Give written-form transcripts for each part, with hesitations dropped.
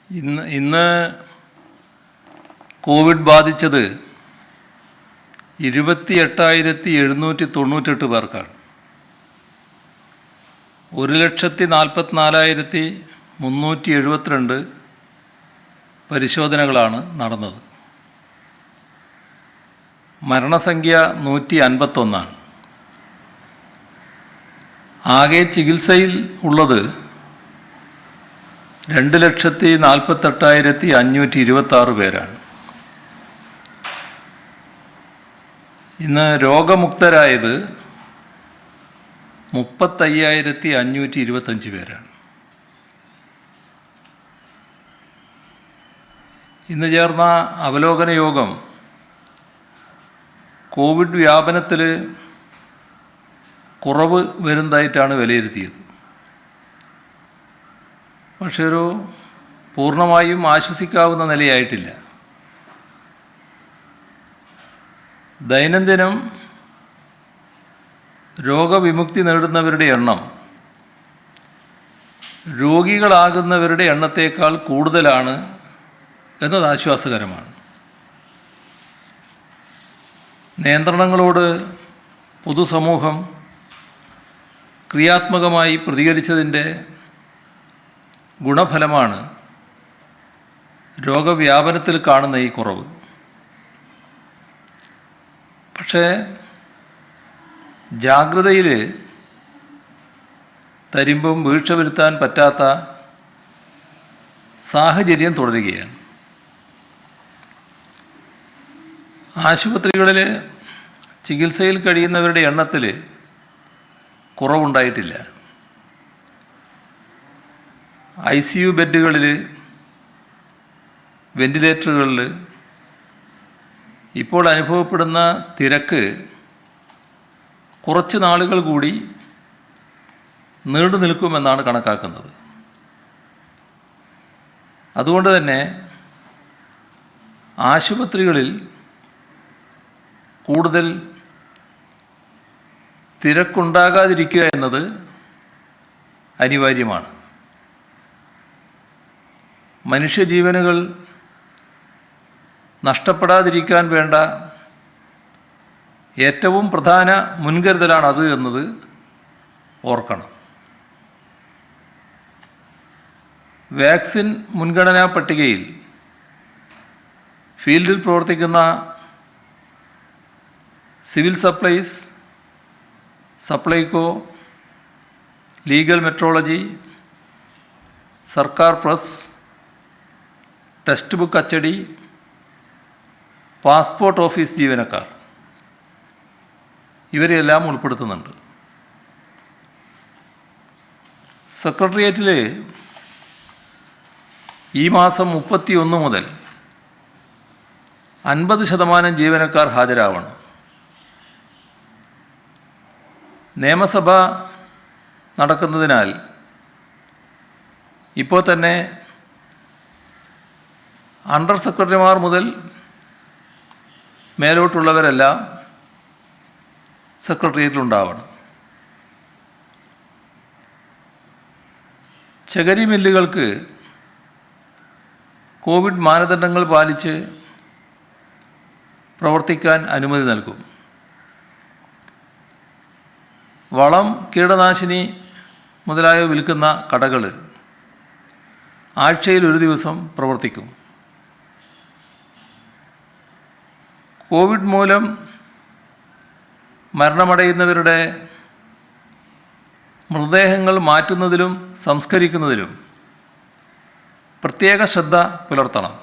ഇന്ന് കോവിഡ് ബാധിച്ചത് 28,798 പേർക്കാണ്. 1,44,372 പരിശോധനകളാണ് നടന്നത്. മരണസംഖ്യ 151. ആകെ ചികിത്സയിൽ ഉള്ളത് 2,48,526 പേരാണ്. ഇന്ന് രോഗമുക്തരായത് 35,525 പേരാണ്. ഇന്ന് ചേർന്ന അവലോകന യോഗം കോവിഡ് വ്യാപനത്തിൽ കുറവ് വരുന്നതായിട്ടാണ് വിലയിരുത്തിയത്. പക്ഷേ ഒരു പൂർണ്ണമായും ആശ്വസിക്കാവുന്ന നിലയായിട്ടില്ല. ദൈനംദിനം രോഗവിമുക്തി നേടുന്നവരുടെ എണ്ണം രോഗികളാകുന്നവരുടെ എണ്ണത്തേക്കാൾ കൂടുതലാണ് എന്നത് ആശ്വാസകരമാണ്. നിയന്ത്രണങ്ങളോട് പൊതുസമൂഹം ക്രിയാത്മകമായി പ്രതികരിച്ചതിൻ്റെ ഗുണഫലമാണ് രോഗവ്യാപനത്തിൽ കാണുന്ന ഈ കുറവ്. പക്ഷേ ജാഗ്രതയിൽ തരിമ്പും വീഴ്ച വരുത്താൻ പറ്റാത്ത സാഹചര്യം തുടരുകയാണ്. ആശുപത്രികളിൽ ചികിത്സയിൽ കഴിയുന്നവരുടെ എണ്ണത്തിൽ കുറവുണ്ടായിട്ടില്ല. ICU ബെഡുകളിൽ, വെന്റിലേറ്ററുകളിൽ ഇപ്പോൾ അനുഭവപ്പെടുന്ന തിരക്ക് കുറച്ച് നാളുകൾ കൂടി നീണ്ടു നിൽക്കുമെന്നാണ് കണക്കാക്കുന്നത്. അതുകൊണ്ട് തന്നെ ആശുപത്രികളിൽ കൂടുതൽ തിരക്കുണ്ടാകാതിരിക്കുക എന്നത് അനിവാര്യമാണ്. മനുഷ്യജീവനുകൾ നഷ്ടപ്പെടാതിരിക്കാൻ വേണ്ട ഏറ്റവും പ്രധാന മുൻകരുതലാണത് എന്നത് ഓർക്കണം. വാക്സിൻ മുൻഗണനാ പട്ടികയിൽ ഫീൽഡിൽ പ്രവർത്തിക്കുന്ന civil supplies, Supplyco, legal metrology, സർക്കാർ പ്രസ്, ടെക്സ്റ്റ് ബുക്ക് അച്ചടി, പാസ്പോർട്ട് ഓഫീസ് ജീവനക്കാർ ഇവരെയെല്ലാം ഉൾപ്പെടുത്തുന്നുണ്ട്. സെക്രട്ടേറിയറ്റിൽ ഈ മാസം 31 മുതൽ 50% ജീവനക്കാർ ഹാജരാവണം. നിയമസഭ നടക്കുന്നതിനാൽ ഇപ്പോൾ തന്നെ അണ്ടർ സെക്രട്ടറിമാർ മുതൽ മേലോട്ടുള്ളവരെല്ലാം സെക്രട്ടേറിയറ്റിലുണ്ടാവണം. ചകിരി മില്ലുകൾക്ക് കോവിഡ് മാനദണ്ഡങ്ങൾ പാലിച്ച് പ്രവർത്തിക്കാൻ അനുമതി നൽകും. വളം, കീടനാശിനി മുതലായവ വിൽക്കുന്ന കടകൾ ആഴ്ചയിൽ ഒരു ദിവസം പ്രവർത്തിക്കും. കോവിഡ് മൂലം മരണമടയുന്നവരുടെ മൃതദേഹങ്ങൾ മാറ്റുന്നതിലും സംസ്കരിക്കുന്നതിലും പ്രത്യേക ശ്രദ്ധ പുലർത്തണം.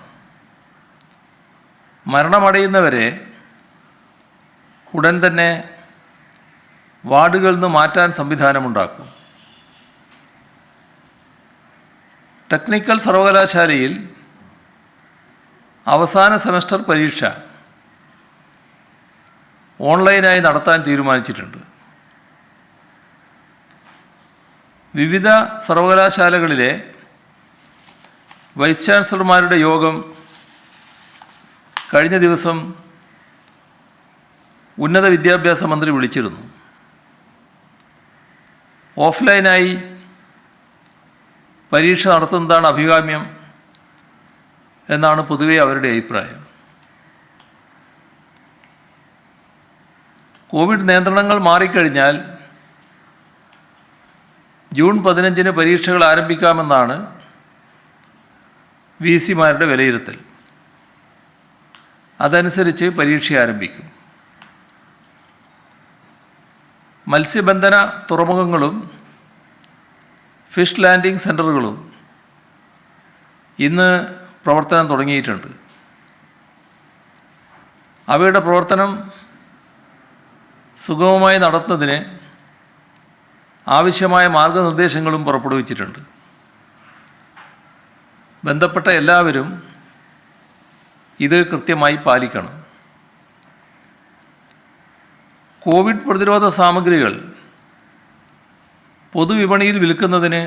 മരണമടയുന്നവരെ ഉടൻ തന്നെ വാർഡുകളിൽ നിന്ന് മാറ്റാൻ സംവിധാനമുണ്ടാക്കും. ടെക്നിക്കൽ സർവകലാശാലയിൽ അവസാന സെമസ്റ്റർ പരീക്ഷ ഓൺലൈനായി നടത്താൻ തീരുമാനിച്ചിട്ടുണ്ട്. വിവിധ സർവകലാശാലകളിലെ വൈസ് ചാൻസലർമാരുടെ യോഗം കഴിഞ്ഞ ദിവസം ഉന്നത വിദ്യാഭ്യാസ മന്ത്രി വിളിച്ചിരുന്നു. ഓഫ്ലൈനായി പരീക്ഷ നടത്തുന്നതാണ് അഭികാമ്യം എന്നാണ് പൊതുവെ അവരുടെ അഭിപ്രായം. കോവിഡ് നിയന്ത്രണങ്ങൾ മാറിക്കഴിഞ്ഞാൽ ജൂൺ 15-ന് പരീക്ഷകൾ ആരംഭിക്കാമെന്നാണ് VC-മാരുടെ വിലയിരുത്തൽ. അതനുസരിച്ച് പരീക്ഷ ആരംഭിക്കും. മത്സ്യബന്ധന തുറമുഖങ്ങളും ഫിഷ് ലാൻഡിംഗ് സെൻ്ററുകളും ഇന്ന് പ്രവർത്തനം തുടങ്ങിയിട്ടുണ്ട്. അവയുടെ പ്രവർത്തനം സുഗമമായി നടത്തുന്നതിന് ആവശ്യമായ മാർഗനിർദ്ദേശങ്ങളും പുറപ്പെടുവിച്ചിട്ടുണ്ട്. ബന്ധപ്പെട്ട എല്ലാവരും ഇത് കൃത്യമായി പാലിക്കണം. കോവിഡ് പ്രതിരോധ സാമഗ്രികൾ പൊതുവിപണിയിൽ വിൽക്കുന്നതിന്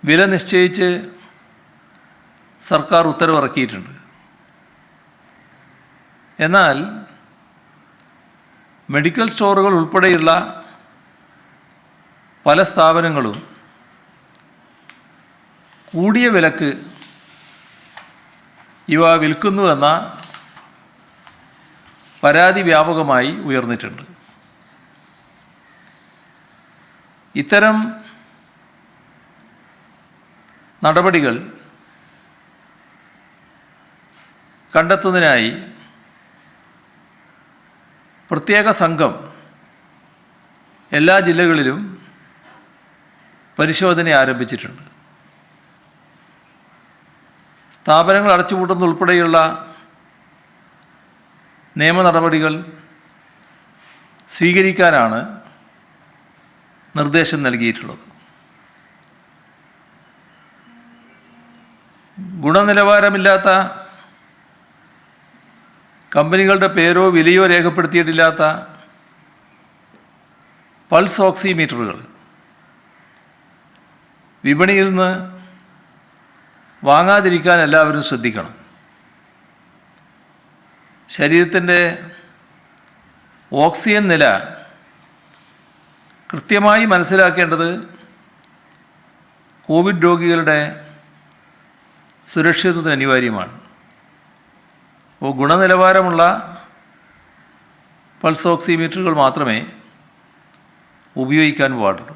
വില നിശ്ചയിച്ച് സർക്കാർ ഉത്തരവിറക്കിയിട്ടുണ്ട്. എന്നാൽ മെഡിക്കൽ സ്റ്റോറുകൾ ഉൾപ്പെടെയുള്ള പല സ്ഥാപനങ്ങളും കൂടിയ വിലക്ക് ഇവ വിൽക്കുന്നുവെന്ന പരാതി വ്യാപകമായി ഉയർന്നിട്ടുണ്ട്. ഇത്തരം നടപടികൾ കണ്ടെത്തുന്നതിനായി പ്രത്യേക സംഘം എല്ലാ ജില്ലകളിലും പരിശോധന ആരംഭിച്ചിട്ടുണ്ട്. സ്ഥാപനങ്ങൾ അടച്ചുപൂട്ടുന്നതുൾപ്പെടെയുള്ള നിയമ നടപടികൾ സ്വീകരിക്കാനാണ് നിർദ്ദേശം നൽകിയിട്ടുള്ളത്. ഗുണനിലവാരമില്ലാത്ത കമ്പനികളുടെ പേരോ വിലയോ രേഖപ്പെടുത്തിയിട്ടില്ലാത്ത പൾസ് ഓക്സിമീറ്ററുകൾ വിപണിയിൽ നിന്ന് വാങ്ങാതിരിക്കാൻ എല്ലാവരും ശ്രദ്ധിക്കണം. ശരീരത്തിൻ്റെ ഓക്സിജൻ നില കൃത്യമായി മനസ്സിലാക്കേണ്ടത് കോവിഡ് രോഗികളുടെ സുരക്ഷിതത്വത്തിന് അനിവാര്യമാണ്. അപ്പോൾ ഗുണനിലവാരമുള്ള പൾസ് ഓക്സിമീറ്ററുകൾ മാത്രമേ ഉപയോഗിക്കാൻ പാടുള്ളൂ.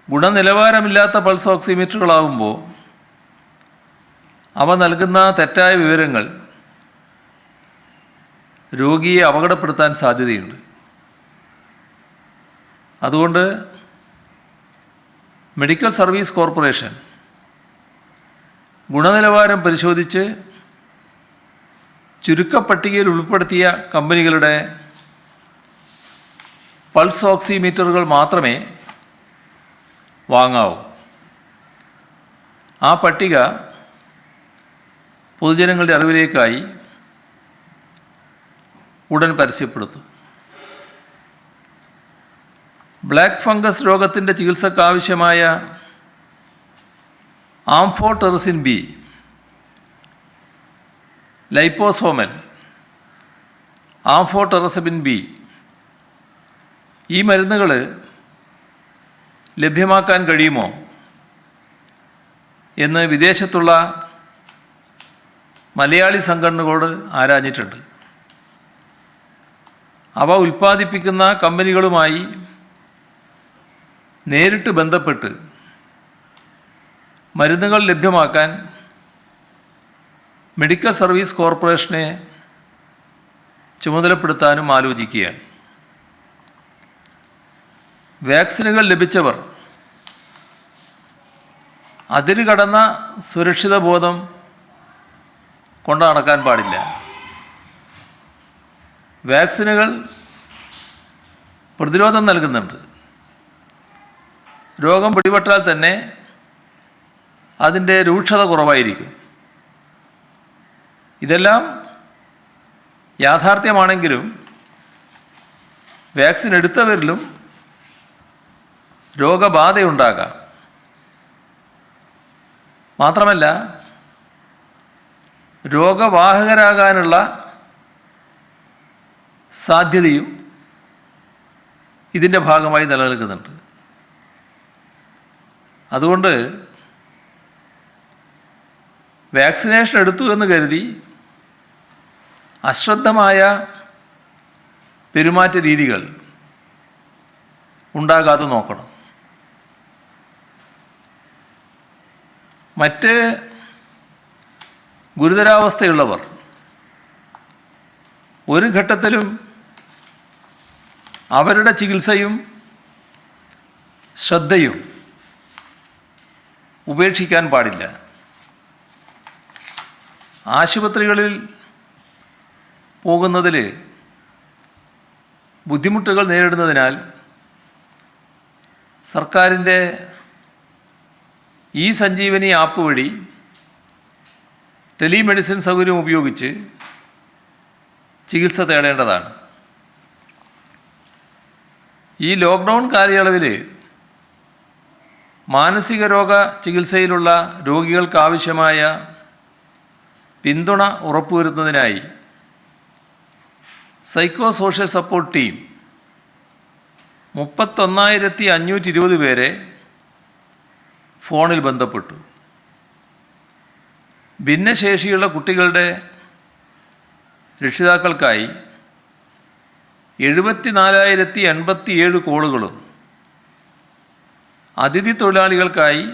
ഗുണനിലവാരമില്ലാത്ത പൾസ് ഓക്സിമീറ്ററുകളാകുമ്പോൾ അവ നൽകുന്ന തെറ്റായ വിവരങ്ങൾ രോഗിയെ അപകടപ്പെടുത്താൻ സാധ്യതയുണ്ട്. അതുകൊണ്ട് മെഡിക്കൽ സർവീസ് കോർപ്പറേഷൻ ഗുണനിലവാരം പരിശോധിച്ച് ചുരുക്കപ്പട്ടികയിൽ ഉൾപ്പെടുത്തിയ കമ്പനികളുടെ പൾസ് ഓക്സിമീറ്ററുകൾ മാത്രമേ വാങ്ങാവൂ. ആ പട്ടിക പൊതുജനങ്ങളുടെ അറിവിലേക്കായി ഉടൻ പരസ്യപ്പെടുത്തും. ബ്ലാക്ക് ഫംഗസ് രോഗത്തിൻ്റെ ചികിത്സക്കാവശ്യമായ ആംഫോടെറിസിൻ ബി, ലൈപ്പോസോമൽ, ആംഫോടെറസബിൻ ബി ഈ മരുന്നുകൾ ലഭ്യമാക്കാൻ കഴിയുമോ എന്ന് വിദേശത്തുള്ള മലയാളി സംഘടനകളോട് ആരാഞ്ഞിട്ടുണ്ട്. അവ ഉൽപ്പാദിപ്പിക്കുന്ന കമ്പനികളുമായി നേരിട്ട് ബന്ധപ്പെട്ട് മരുന്നുകൾ ലഭ്യമാക്കാൻ മെഡിക്കൽ സർവീസ് കോർപ്പറേഷനെ ചുമതലപ്പെടുത്താനും ആലോചിക്കുകയാണ്. വാക്സിനുകൾ ലഭിച്ചവർ അതിര് കടന്ന സുരക്ഷിത ബോധം കൊണ്ട് നടക്കാൻ പാടില്ല. വാക്സിനുകൾ പ്രതിരോധം നൽകുന്നുണ്ട്. രോഗം പിടിപെട്ടാൽ തന്നെ അതിൻ്റെ രൂക്ഷത കുറവായിരിക്കും. ഇതെല്ലാം യാഥാർത്ഥ്യമാണെങ്കിലും വാക്സിൻ എടുത്തവരിലും രോഗബാധയുണ്ടാകാം. മാത്രമല്ല രോഗവാഹകരാകാനുള്ള സാധ്യതയും ഇതിൻ്റെ ഭാഗമായി നിലനിൽക്കുന്നുണ്ട്. അതുകൊണ്ട് വാക്സിനേഷൻ എടുത്തു എന്ന് കരുതി അശ്രദ്ധമായ പെരുമാറ്റ രീതികൾ ഉണ്ടാകാതെ നോക്കണം. മറ്റ് ഗുരുതരാവസ്ഥയുള്ളവർ ഒരു ഘട്ടത്തിലും അവരുടെ ചികിത്സയും ശ്രദ്ധയും ഉപേക്ഷിക്കാൻ പാടില്ല. ആശുപത്രികളിൽ പോകുന്നതിൽ ബുദ്ധിമുട്ടുകൾ നേരിടുന്നതിനാൽ സർക്കാരിൻ്റെ ഈ സഞ്ജീവനി ആപ്പ് വഴി ടെലിമെഡിസിൻ സൗകര്യം ഉപയോഗിച്ച് ചികിത്സ തേടേണ്ടതാണ്. ഈ ലോക്ക്ഡൗൺ കാലയളവിൽ മാനസിക രോഗ ചികിത്സയിലുള്ള രോഗികൾക്കാവശ്യമായ പിന്തുണ ഉറപ്പുവരുത്തുന്നതിനായി സൈക്കോ സോഷ്യൽ സപ്പോർട്ട് ടീം 31,520 പേരെ ഫോണിൽ ബന്ധപ്പെട്ടു. ഭിന്നശേഷിയുള്ള കുട്ടികളുടെ രക്ഷിതാക്കൾക്കായി 74,087 കോളുകളും അതിഥി തൊഴിലാളികൾക്കായി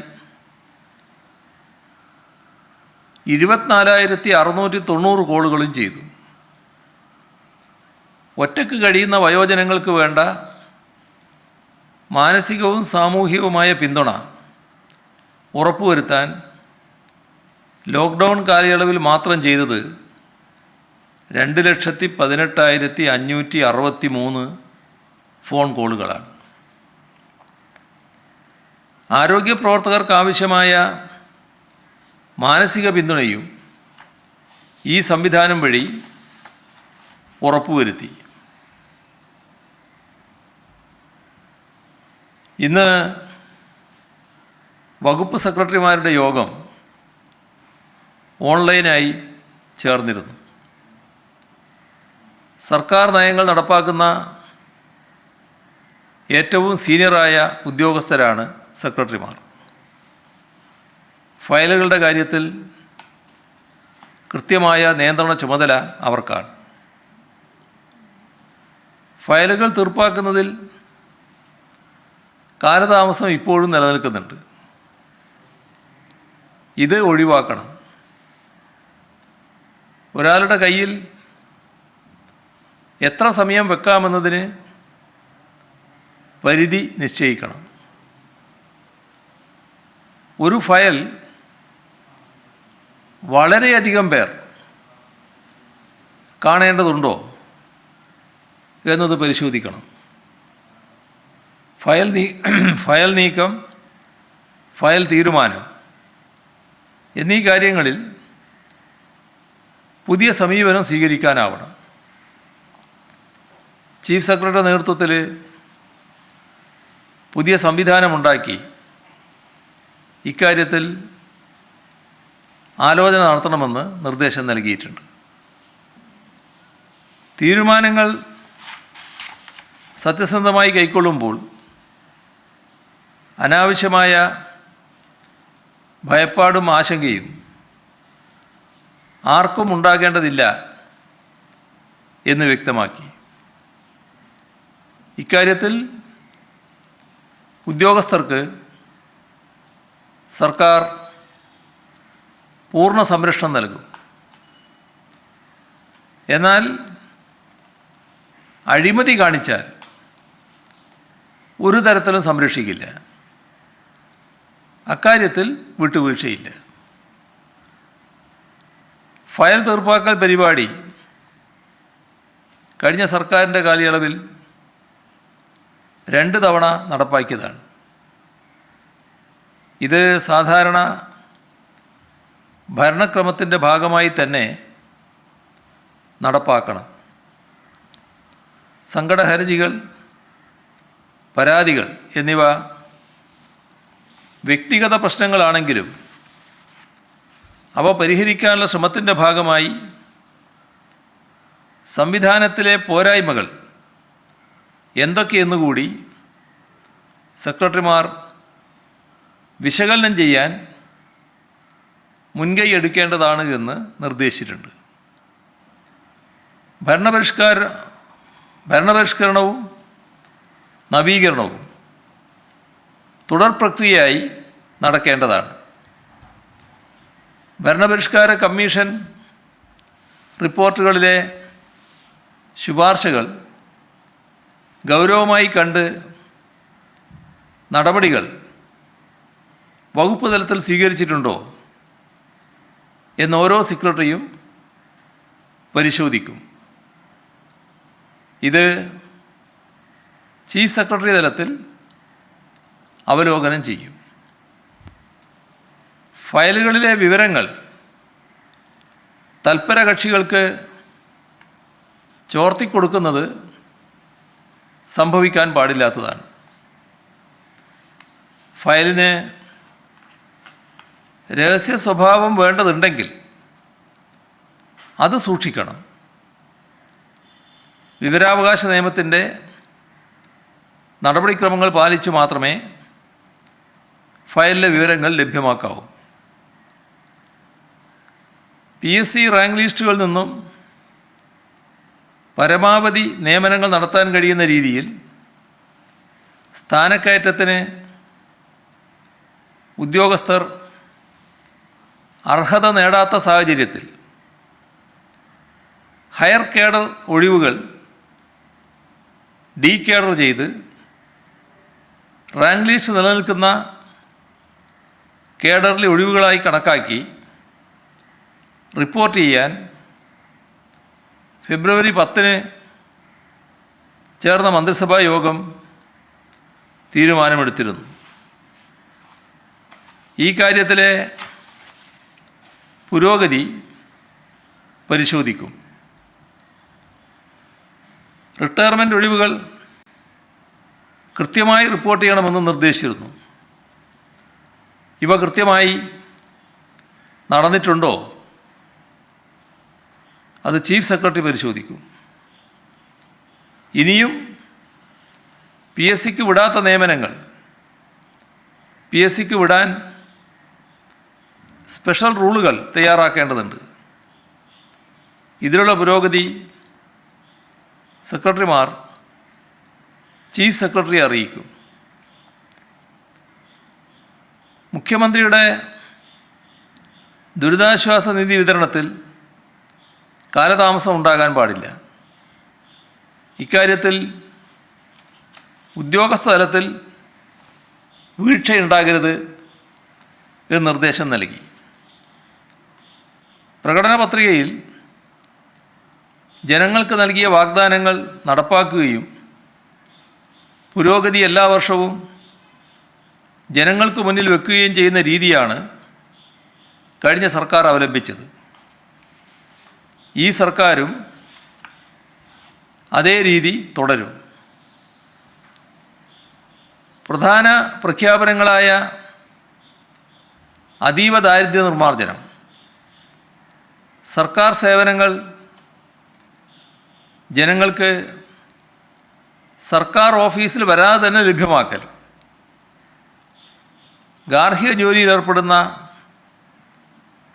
24,690 കോളുകളും ചെയ്തു. ഒറ്റയ്ക്ക് കഴിയുന്ന വയോജനങ്ങൾക്ക് വേണ്ട മാനസികവും സാമൂഹികവുമായ പിന്തുണ ഉറപ്പുവരുത്താൻ ലോക്ക്ഡൗൺ കാലയളവിൽ മാത്രം ചെയ്തത് 2,18,563 ഫോൺ കോളുകളാണ്. ആരോഗ്യ പ്രവർത്തകർക്കാവശ്യമായ മാനസിക പിന്തുണയും ഈ സംവിധാനം വഴി ഉറപ്പുവരുത്തി. ഇന്ന് വകുപ്പ് സെക്രട്ടറിമാരുടെ യോഗം ഓൺലൈനായി ചേർന്നിരുന്നു. സർക്കാർ നയങ്ങൾ നടപ്പാക്കുന്ന ഏറ്റവും സീനിയറായ ഉദ്യോഗസ്ഥരാണ് സെക്രട്ടറിമാർ. ഫയലുകളുടെ കാര്യത്തിൽ കൃത്യമായ നിയന്ത്രണ ചുമതല അവർക്കാണ്. ഫയലുകൾ തീർപ്പാക്കുന്നതിൽ കാലതാമസം ഇപ്പോഴും നിലനിൽക്കുന്നുണ്ട്. ഇത് ഒഴിവാക്കണം. ഒരാളുടെ കയ്യിൽ എത്ര സമയം വെക്കാമെന്നതിന് പരിധി നിശ്ചയിക്കണം. ഒരു ഫയൽ വളരെയധികം പേർ കാണേണ്ടതുണ്ടോ എന്നത് പരിശോധിക്കണം. ഫയൽ നീക്കം, ഫയൽ തീരുമാനം എന്നീ കാര്യങ്ങളിൽ പുതിയ സമീപനം സ്വീകരിക്കാനാവണം. ചീഫ് സെക്രട്ടറിയുടെ നേതൃത്വത്തിൽ പുതിയ സംവിധാനമുണ്ടാക്കി ഇക്കാര്യത്തിൽ ആലോചന നടത്തണമെന്ന് നിർദ്ദേശം നൽകിയിട്ടുണ്ട്. തീരുമാനങ്ങൾ സത്യസന്ധമായി കൈക്കൊള്ളുമ്പോൾ അനാവശ്യമായ ഭയപ്പാടും ആശങ്കയും ആർക്കും ഉണ്ടാകേണ്ടതില്ല എന്ന് വ്യക്തമാക്കി. ഇക്കാര്യത്തിൽ ഉദ്യോഗസ്ഥർക്ക് സർക്കാർ പൂർണ്ണ സംരക്ഷണം നൽകും. എന്നാൽ അഴിമതി കാണിച്ചാൽ ഒരു തരത്തിലും സംരക്ഷിക്കില്ല. അക്കാര്യത്തിൽ വിട്ടുവീഴ്ചയില്ല. ഫയൽ തീർപ്പാക്കൽ പരിപാടി കഴിഞ്ഞ സർക്കാരിൻ്റെ കാലയളവിൽ 2 തവണ നടപ്പാക്കിയതാണ്. ഇത് സാധാരണ ഭരണക്രമത്തിൻ്റെ ഭാഗമായി തന്നെ നടപ്പാക്കണം. സങ്കടഹർജികൾ, പരാതികൾ എന്നിവ വ്യക്തിഗത പ്രശ്നങ്ങളാണെങ്കിലും അവ പരിഹരിക്കാനുള്ള ശ്രമത്തിൻ്റെ ഭാഗമായി സംവിധാനത്തിലെ പോരായ്മകൾ എന്തൊക്കെയെന്നുകൂടി സെക്രട്ടറിമാർ വിശകലനം ചെയ്യാൻ മുൻകൈ എടുക്കേണ്ടതാണ് എന്ന് നിർദ്ദേശിച്ചിട്ടുണ്ട്. ഭരണപരിഷ്കരണവും നവീകരണവും തുടർ പ്രക്രിയയായി നടക്കേണ്ടതാണ്. ഭരണപരിഷ്കാര കമ്മീഷൻ റിപ്പോർട്ടുകളിലെ ശുപാർശകൾ ഗൗരവമായി കണ്ട് നടപടികൾ വകുപ്പ് തലത്തിൽ സ്വീകരിച്ചിട്ടുണ്ടോ എന്ന് ഓരോ സെക്രട്ടറിയും പരിശോധിക്കും. ഇത് ചീഫ് സെക്രട്ടറി തലത്തിൽ അവലോകനം ചെയ്യും. ഫയലുകളിലെ വിവരങ്ങൾ തൽപര കക്ഷികൾക്ക് ചോർത്തിക്കൊടുക്കുന്നത് സംഭവിക്കാൻ പാടില്ലാത്തതാണ്. ഫയലിന് രഹസ്യ സ്വഭാവം വേണ്ടതുണ്ടെങ്കിൽ അത് സൂക്ഷിക്കണം. വിവരാവകാശ നിയമത്തിൻ്റെ നടപടിക്രമങ്ങൾ പാലിച്ചു മാത്രമേ ഫയലിലെ വിവരങ്ങൾ ലഭ്യമാക്കാവൂ. PSC റാങ്ക് ലിസ്റ്റുകളിൽ നിന്നും പരമാവധി നിയമനങ്ങൾ നടത്താൻ കഴിയുന്ന രീതിയിൽ സ്ഥാനക്കയറ്റത്തിന് ഉദ്യോഗസ്ഥർ അർഹത നേടാത്ത സാഹചര്യത്തിൽ ഹയർ കേഡർ ഒഴിവുകൾ ഡി കേഡർ ചെയ്ത് റാങ്ക് ലിസ്റ്റ് നിലനിൽക്കുന്ന കേഡറിലെ ഒഴിവുകളായി കണക്കാക്കി റിപ്പോർട്ട് ചെയ്യാൻ ഫെബ്രുവരി 10 ചേർന്ന മന്ത്രിസഭാ യോഗം തീരുമാനമെടുത്തിരുന്നു. ഈ കാര്യത്തിലെ പുരോഗതി പരിശോധിക്കും. റിട്ടയർമെൻറ്റ് ഒഴിവുകൾ കൃത്യമായി റിപ്പോർട്ട് ചെയ്യണമെന്ന് നിർദ്ദേശിച്ചിരുന്നു. ഇവ കൃത്യമായി നടന്നിട്ടുണ്ടോ അത് ചീഫ് സെക്രട്ടറി പരിശോധിക്കും. ഇനിയും PSCക്ക് വിടാത്ത നിയമനങ്ങൾ PSCക്ക് വിടാൻ സ്പെഷ്യൽ റൂളുകൾ തയ്യാറാക്കേണ്ടതുണ്ട്. ഇതിലുള്ള പുരോഗതി സെക്രട്ടറിമാർ ചീഫ് സെക്രട്ടറിയെ അറിയിക്കും. മുഖ്യമന്ത്രിയുടെ ദുരിതാശ്വാസ നിധി വിതരണത്തിൽ കാലതാമസം ഉണ്ടാകാൻ പാടില്ല. ഇക്കാര്യത്തിൽ ഉദ്യോഗസ്ഥ തലത്തിൽ വീഴ്ചയുണ്ടാകരുത് എന്ന് നിർദ്ദേശം നൽകി. പ്രകടന പത്രികയിൽ ജനങ്ങൾക്ക് നൽകിയ വാഗ്ദാനങ്ങൾ നടപ്പാക്കുകയും പുരോഗതി എല്ലാ വർഷവും ജനങ്ങൾക്ക് മുന്നിൽ വെക്കുകയും ചെയ്യുന്ന രീതിയാണ് കഴിഞ്ഞ സർക്കാർ അവലംബിച്ചത്. ഈ സർക്കാരും അതേ രീതി തുടരും. പ്രധാന പ്രഖ്യാപനങ്ങളായ അതീവ ദാരിദ്ര്യ നിർമ്മാർജ്ജനം, സർക്കാർ സേവനങ്ങൾ ജനങ്ങൾക്ക് സർക്കാർ ഓഫീസിൽ വരാതെ തന്നെ ലഭ്യമാക്കൽ, ഗാർഹിക ജോലിയിലേർപ്പെടുന്ന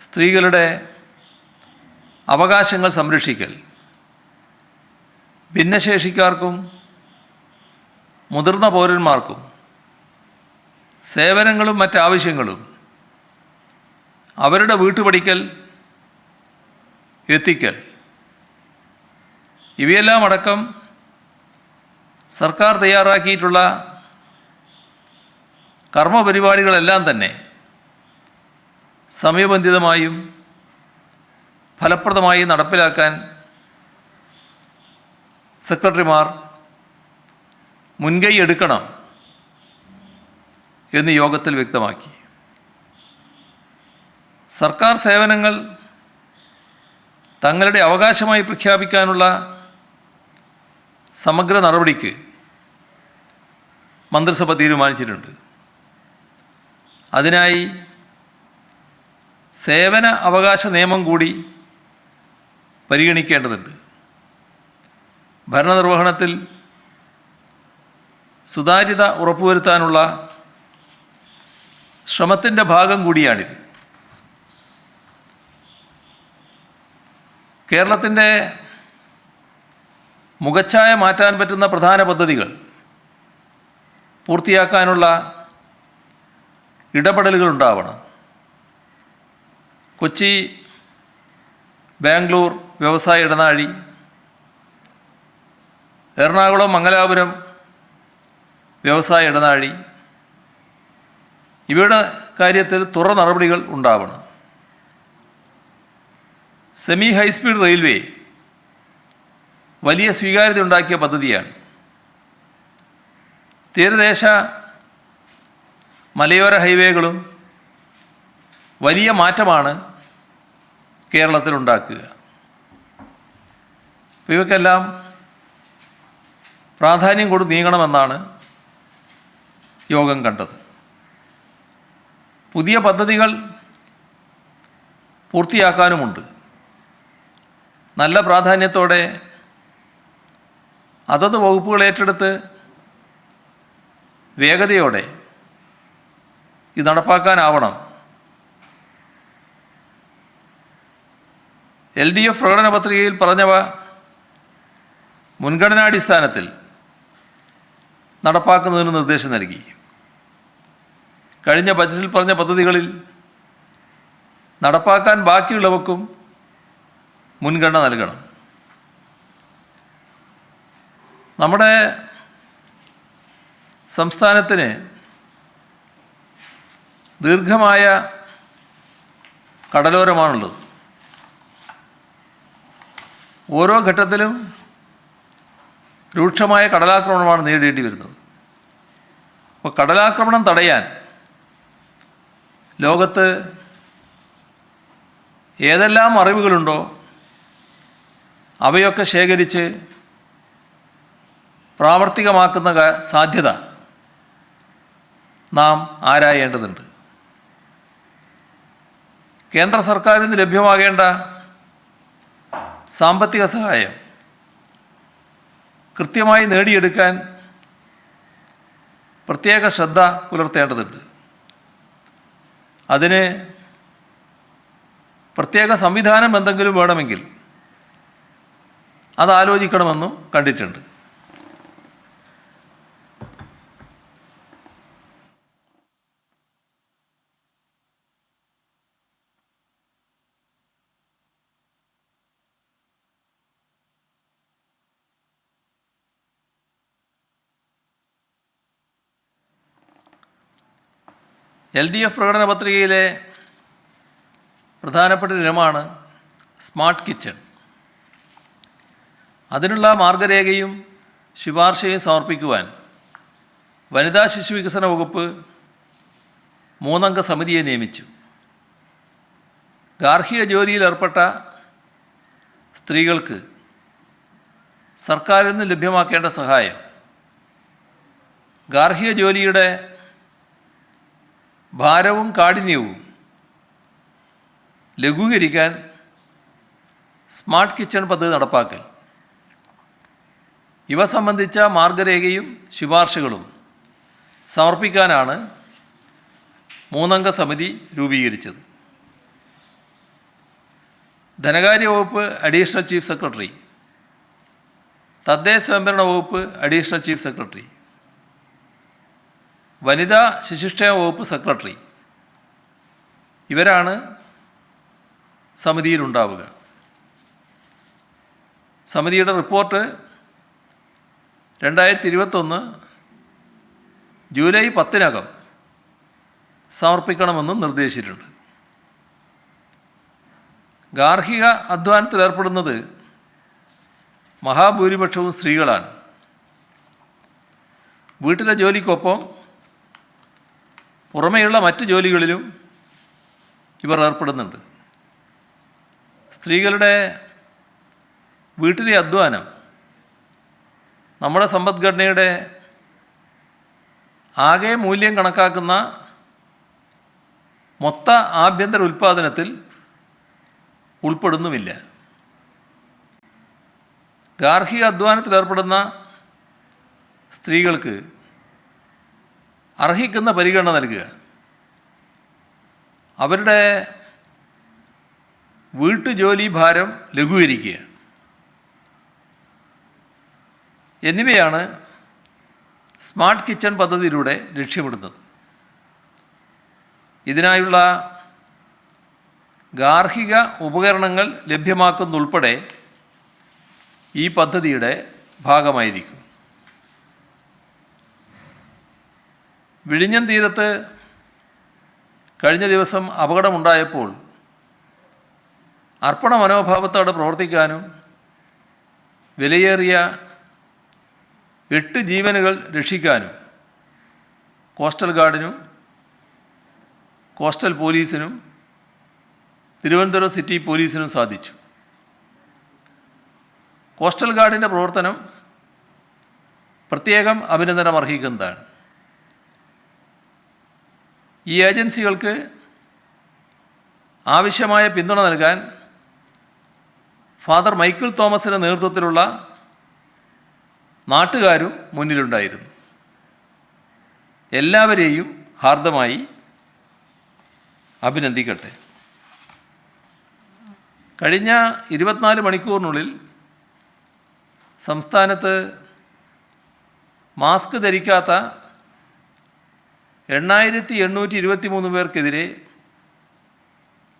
സ്ത്രീകളുടെ അവകാശങ്ങൾ സംരക്ഷിക്കൽ, ഭിന്നശേഷിക്കാർക്കും മുതിർന്ന പൗരന്മാർക്കും സേവനങ്ങളും മറ്റാവശ്യങ്ങളും അവരുടെ വീട്ടുപടിക്കൽ എത്തിക്കൽ, ഇവയെല്ലാം അടക്കം സർക്കാർ തയ്യാറാക്കിയിട്ടുള്ള കർമ്മപരിപാടികളെല്ലാം തന്നെ സമയബന്ധിതമായും ഫലപ്രദമായി നടപ്പിലാക്കാൻ സെക്രട്ടറിമാർ മുൻകൈ എടുക്കണം എന്ന് യോഗത്തിൽ വ്യക്തമാക്കി. സർക്കാർ സേവനങ്ങൾ തങ്ങളുടെ അവകാശമായി പ്രഖ്യാപിക്കാനുള്ള സമഗ്ര നടപടിക്ക് മന്ത്രിസഭ തീരുമാനിച്ചിട്ടുണ്ട്. അതിനായി സേവന അവകാശ നിയമം കൂടി പരിഗണിക്കേണ്ടതുണ്ട്. ഭരണനിർവഹണത്തിൽ സുതാര്യത ഉറപ്പുവരുത്താനുള്ള ശ്രമത്തിൻ്റെ ഭാഗം കൂടിയാണിത്. കേരളത്തിൻ്റെ മുഖച്ഛായ മാറ്റാൻ പറ്റുന്ന പ്രധാന പദ്ധതികൾ പൂർത്തിയാക്കാനുള്ള ഇടപെടലുകൾ ഉണ്ടാവണം. കൊച്ചി ബാംഗ്ലൂർ വ്യവസായ ഇടനാഴി, എറണാകുളം മംഗലാപുരം വ്യവസായ ഇടനാഴി, ഇവയുടെ കാര്യത്തിൽ തുറ നടപടികൾ ഉണ്ടാവണം. സെമി ഹൈസ്പീഡ് റെയിൽവേ വലിയ സ്വീകാര്യത ഉണ്ടാക്കിയ പദ്ധതിയാണ്. തീരദേശ മലയോര ഹൈവേകളും വലിയ മാറ്റമാണ് കേരളത്തിലുണ്ടാക്കുക. ഇവയ്ക്കെല്ലാം പ്രാധാന്യം കൊടുത്ത് നീങ്ങണമെന്നാണ് യോഗം കണ്ടത്. പുതിയ പദ്ധതികൾ പൂർത്തിയാക്കാനുമുണ്ട്. നല്ല പ്രാധാന്യത്തോടെ അതത് വകുപ്പുകൾ ഏറ്റെടുത്ത് വേഗതയോടെ ഇത് നടപ്പാക്കാനാവണം. LDF പ്രകടന പത്രികയിൽ പറഞ്ഞവ മുൻഗണനാടിസ്ഥാനത്തിൽ നടപ്പാക്കുന്നതിന് നിർദ്ദേശം നൽകി. കഴിഞ്ഞ ബജറ്റിൽ പറഞ്ഞ പദ്ധതികളിൽ നടപ്പാക്കാൻ ബാക്കിയുള്ളവക്കും മുൻഗണന നൽകണം. നമ്മുടെ സംസ്ഥാനത്തിന് ദീർഘമായ കടലോരമാണുള്ളത്. ഓരോ ഘട്ടത്തിലും രൂക്ഷമായ കടലാക്രമണമാണ് നേരിടേണ്ടി വരുന്നത്. അപ്പോൾ കടലാക്രമണം തടയാൻ ലോകത്ത് ഏതെല്ലാം അറിവുകളുണ്ടോ അവയൊക്കെ ശേഖരിച്ച് പ്രാവർത്തികമാക്കുന്ന സാധ്യത നാം ആരായേണ്ടതുണ്ട്. കേന്ദ്ര സർക്കാരിൽ നിന്ന് ലഭ്യമാകേണ്ട സാമ്പത്തിക സഹായം കൃത്യമായി നേടിയെടുക്കാൻ പ്രത്യേക ശ്രദ്ധ പുലർത്തേണ്ടതുണ്ട്. അതിന് പ്രത്യേക സംവിധാനം എന്തെങ്കിലും വേണമെങ്കിൽ അതാലോചിക്കണമെന്നും കണ്ടിട്ടുണ്ട്. LDF പ്രകടന പത്രികയിലെ പ്രധാനപ്പെട്ട ഇനമാണ് സ്മാർട്ട് കിച്ചൺ. അതിനുള്ള മാർഗരേഖയും ശുപാർശയും സമർപ്പിക്കുവാൻ വനിതാ ശിശു വികസന വകുപ്പ് 3 അംഗ സമിതിയെ നിയമിച്ചു. ഗാർഹിക ജോലിയിൽ ഏർപ്പെട്ട സ്ത്രീകൾക്ക് സർക്കാരിൽ നിന്ന് ലഭ്യമാക്കേണ്ട സഹായം, ഗാർഹിക ജോലിയുടെ ഭാരവും കാഠിന്യവും ലഘൂകരിക്കാൻ സ്മാർട്ട് കിച്ചൺ പദ്ധതി നടപ്പാക്കൽ, ഇവ സംബന്ധിച്ച മാർഗരേഖയും ശുപാർശകളും സമർപ്പിക്കാനാണ് 3 അംഗ സമിതി രൂപീകരിച്ചത്. ധനകാര്യ വകുപ്പ് അഡീഷണൽ ചീഫ് സെക്രട്ടറി, തദ്ദേശ സ്വയംഭരണ വകുപ്പ് അഡീഷണൽ ചീഫ് സെക്രട്ടറി, വനിതാ ശിശുക്ഷേമ വകുപ്പ് സെക്രട്ടറി, ഇവരാണ് സമിതിയിലുണ്ടാവുക. സമിതിയുടെ റിപ്പോർട്ട് 2021 ജൂലൈ 10 സമർപ്പിക്കണമെന്നും നിർദ്ദേശിച്ചിട്ടുണ്ട്. ഗാർഹിക അധ്വാനത്തിലേർപ്പെടുന്നത് മഹാഭൂരിപക്ഷവും സ്ത്രീകളാണ്. വീട്ടിലെ ജോലിക്കൊപ്പം പുറമേയുള്ള മറ്റ് ജോലികളിലും ഇവർ ഏർപ്പെടുന്നുണ്ട്. സ്ത്രീകളുടെ വീട്ടിലെ അധ്വാനം നമ്മുടെ സമ്പദ്ഘടനയുടെ ആകെ മൂല്യം കണക്കാക്കുന്ന മൊത്ത ആഭ്യന്തര ഉൽപ്പാദനത്തിൽ ഉൾപ്പെടുന്നുമില്ല. ഗാർഹിക അധ്വാനത്തിലേർപ്പെടുന്ന സ്ത്രീകൾക്ക് അർഹിക്കുന്ന പരിഗണന നൽകുക, അവരുടെ വീട്ടുജോലി ഭാരം ലഘൂകരിക്കുക എന്നിവയാണ് സ്മാർട്ട് കിച്ചൺ പദ്ധതിയിലൂടെ ലക്ഷ്യമിടുന്നത്. ഇതിനായുള്ള ഗാർഹിക ഉപകരണങ്ങൾ ലഭ്യമാക്കുന്നതുൾപ്പെടെ ഈ പദ്ധതിയുടെ ഭാഗമായിരിക്കും. വിഴിഞ്ഞം തീരത്ത് കഴിഞ്ഞ ദിവസം അപകടമുണ്ടായപ്പോൾ അർപ്പണ മനോഭാവത്തോടെ പ്രവർത്തിക്കാനും വിലയേറിയ 8 ജീവനുകൾ രക്ഷിക്കാനും കോസ്റ്റൽ ഗാർഡിനും കോസ്റ്റൽ പോലീസിനും തിരുവനന്തപുരം സിറ്റി പോലീസിനും സാധിച്ചു. കോസ്റ്റൽ ഗാർഡിൻ്റെ പ്രവർത്തനം പ്രത്യേകം അഭിനന്ദനം അർഹിക്കുന്നതാണ്. ഈ ഏജൻസികൾക്ക് ആവശ്യമായ പിന്തുണ നൽകാൻ ഫാദർ മൈക്കിൾ തോമസിൻ്റെ നേതൃത്വത്തിലുള്ള നാട്ടുകാരും മുന്നിലുണ്ടായിരുന്നു. എല്ലാവരെയും ഹാർദമായി അഭിനന്ദിക്കട്ടെ. കഴിഞ്ഞ 24 മണിക്കൂറിനുള്ളിൽ സംസ്ഥാനത്ത് മാസ്ക് ധരിക്കാത്ത 8823 പേർക്കെതിരെ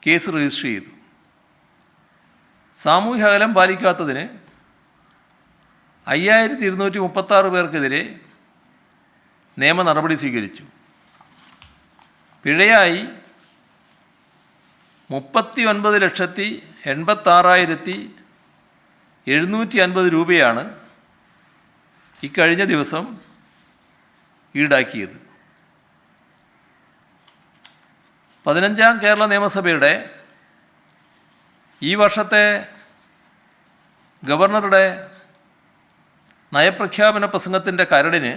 കേസ് രജിസ്റ്റർ ചെയ്തു. സാമൂഹ്യ അകലം പാലിക്കാത്തതിന് 5236 പേർക്കെതിരെ നിയമ നടപടി സ്വീകരിച്ചു. പിഴയായി 39,86,750 രൂപയാണ് ഇക്കഴിഞ്ഞ ദിവസം ഈടാക്കിയത്. 15ാം കേരള നിയമസഭയുടെ ഈ വർഷത്തെ ഗവർണറുടെ നയപ്രഖ്യാപന പ്രസംഗത്തിൻ്റെ കരടിന്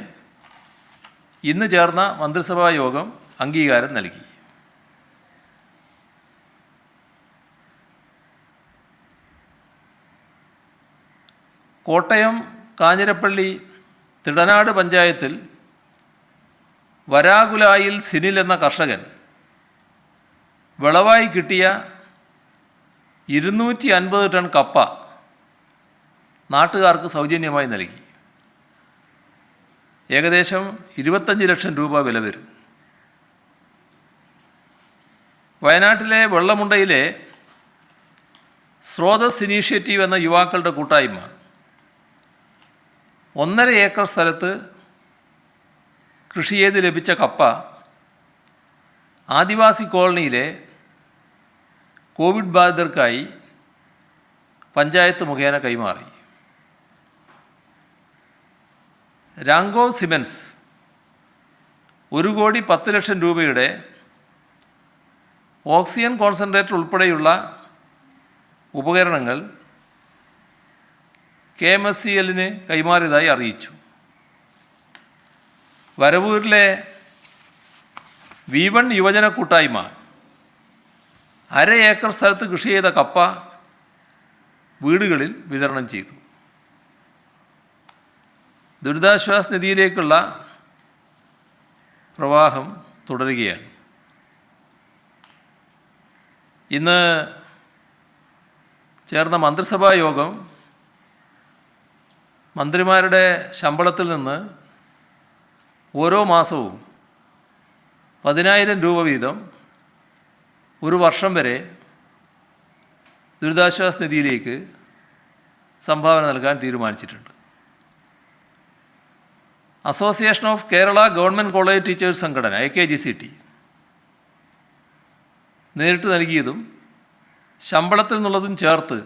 ഇന്ന് ചേർന്ന മന്ത്രിസഭാ യോഗം അംഗീകാരം നൽകി. കോട്ടയം കാഞ്ഞിരപ്പള്ളി തിടനാട് പഞ്ചായത്തിൽ വരാകുലായിൽ സിനിൽ എന്ന കർഷകൻ വിളവായി കിട്ടിയ 250 ടൺ കപ്പ നാട്ടുകാർക്ക് സൗജന്യമായി നൽകി. ഏകദേശം 25 ലക്ഷം രൂപ വില വരും. വയനാട്ടിലെ വെള്ളമുണ്ടയിലെ സ്രോതസ് ഇനീഷ്യേറ്റീവ് എന്ന യുവാക്കളുടെ കൂട്ടായ്മ 1.5 ഏക്കർ സ്ഥലത്ത് കൃഷി ചെയ്ത് ലഭിച്ച കപ്പ ആദിവാസി കോളനിയിലെ കോവിഡ് ബാധിതർക്കായി പഞ്ചായത്ത് മുഖേന കൈമാറി. രാങ്കോ സിമൻസ് 1,10,00,000 രൂപയുടെ ഓക്സിജൻ കോൺസെൻട്രേറ്റർ ഉൾപ്പെടെയുള്ള ഉപകരണങ്ങൾ KMSCL-ന് കൈമാറിയതായി അറിയിച്ചു. വരവൂരിലെ V1 യുവജന കൂട്ടായ്മ 1/2 ഏക്കർ സ്ഥലത്ത് കൃഷി ചെയ്ത കപ്പ വീടുകളിൽ വിതരണം ചെയ്തു. ദുരിതാശ്വാസ നിധിയിലേക്കുള്ള പ്രവാഹം തുടരുകയാണ്. ഇന്ന് ചേർന്ന മന്ത്രിസഭാ യോഗം മന്ത്രിമാരുടെ ശമ്പളത്തിൽ നിന്ന് ഓരോ മാസവും 10,000 രൂപ വീതം 1 വർഷം വരെ ദുരിതാശ്വാസ നിധിയിലേക്ക് സംഭാവന നൽകാൻ തീരുമാനിച്ചിട്ടുണ്ട്. Association of Kerala government college teachers സംഘടന AKGCT നേരിട്ട് നൽകിയതും ശമ്പളത്തിൽ നിന്നുള്ളതും ചേർത്ത്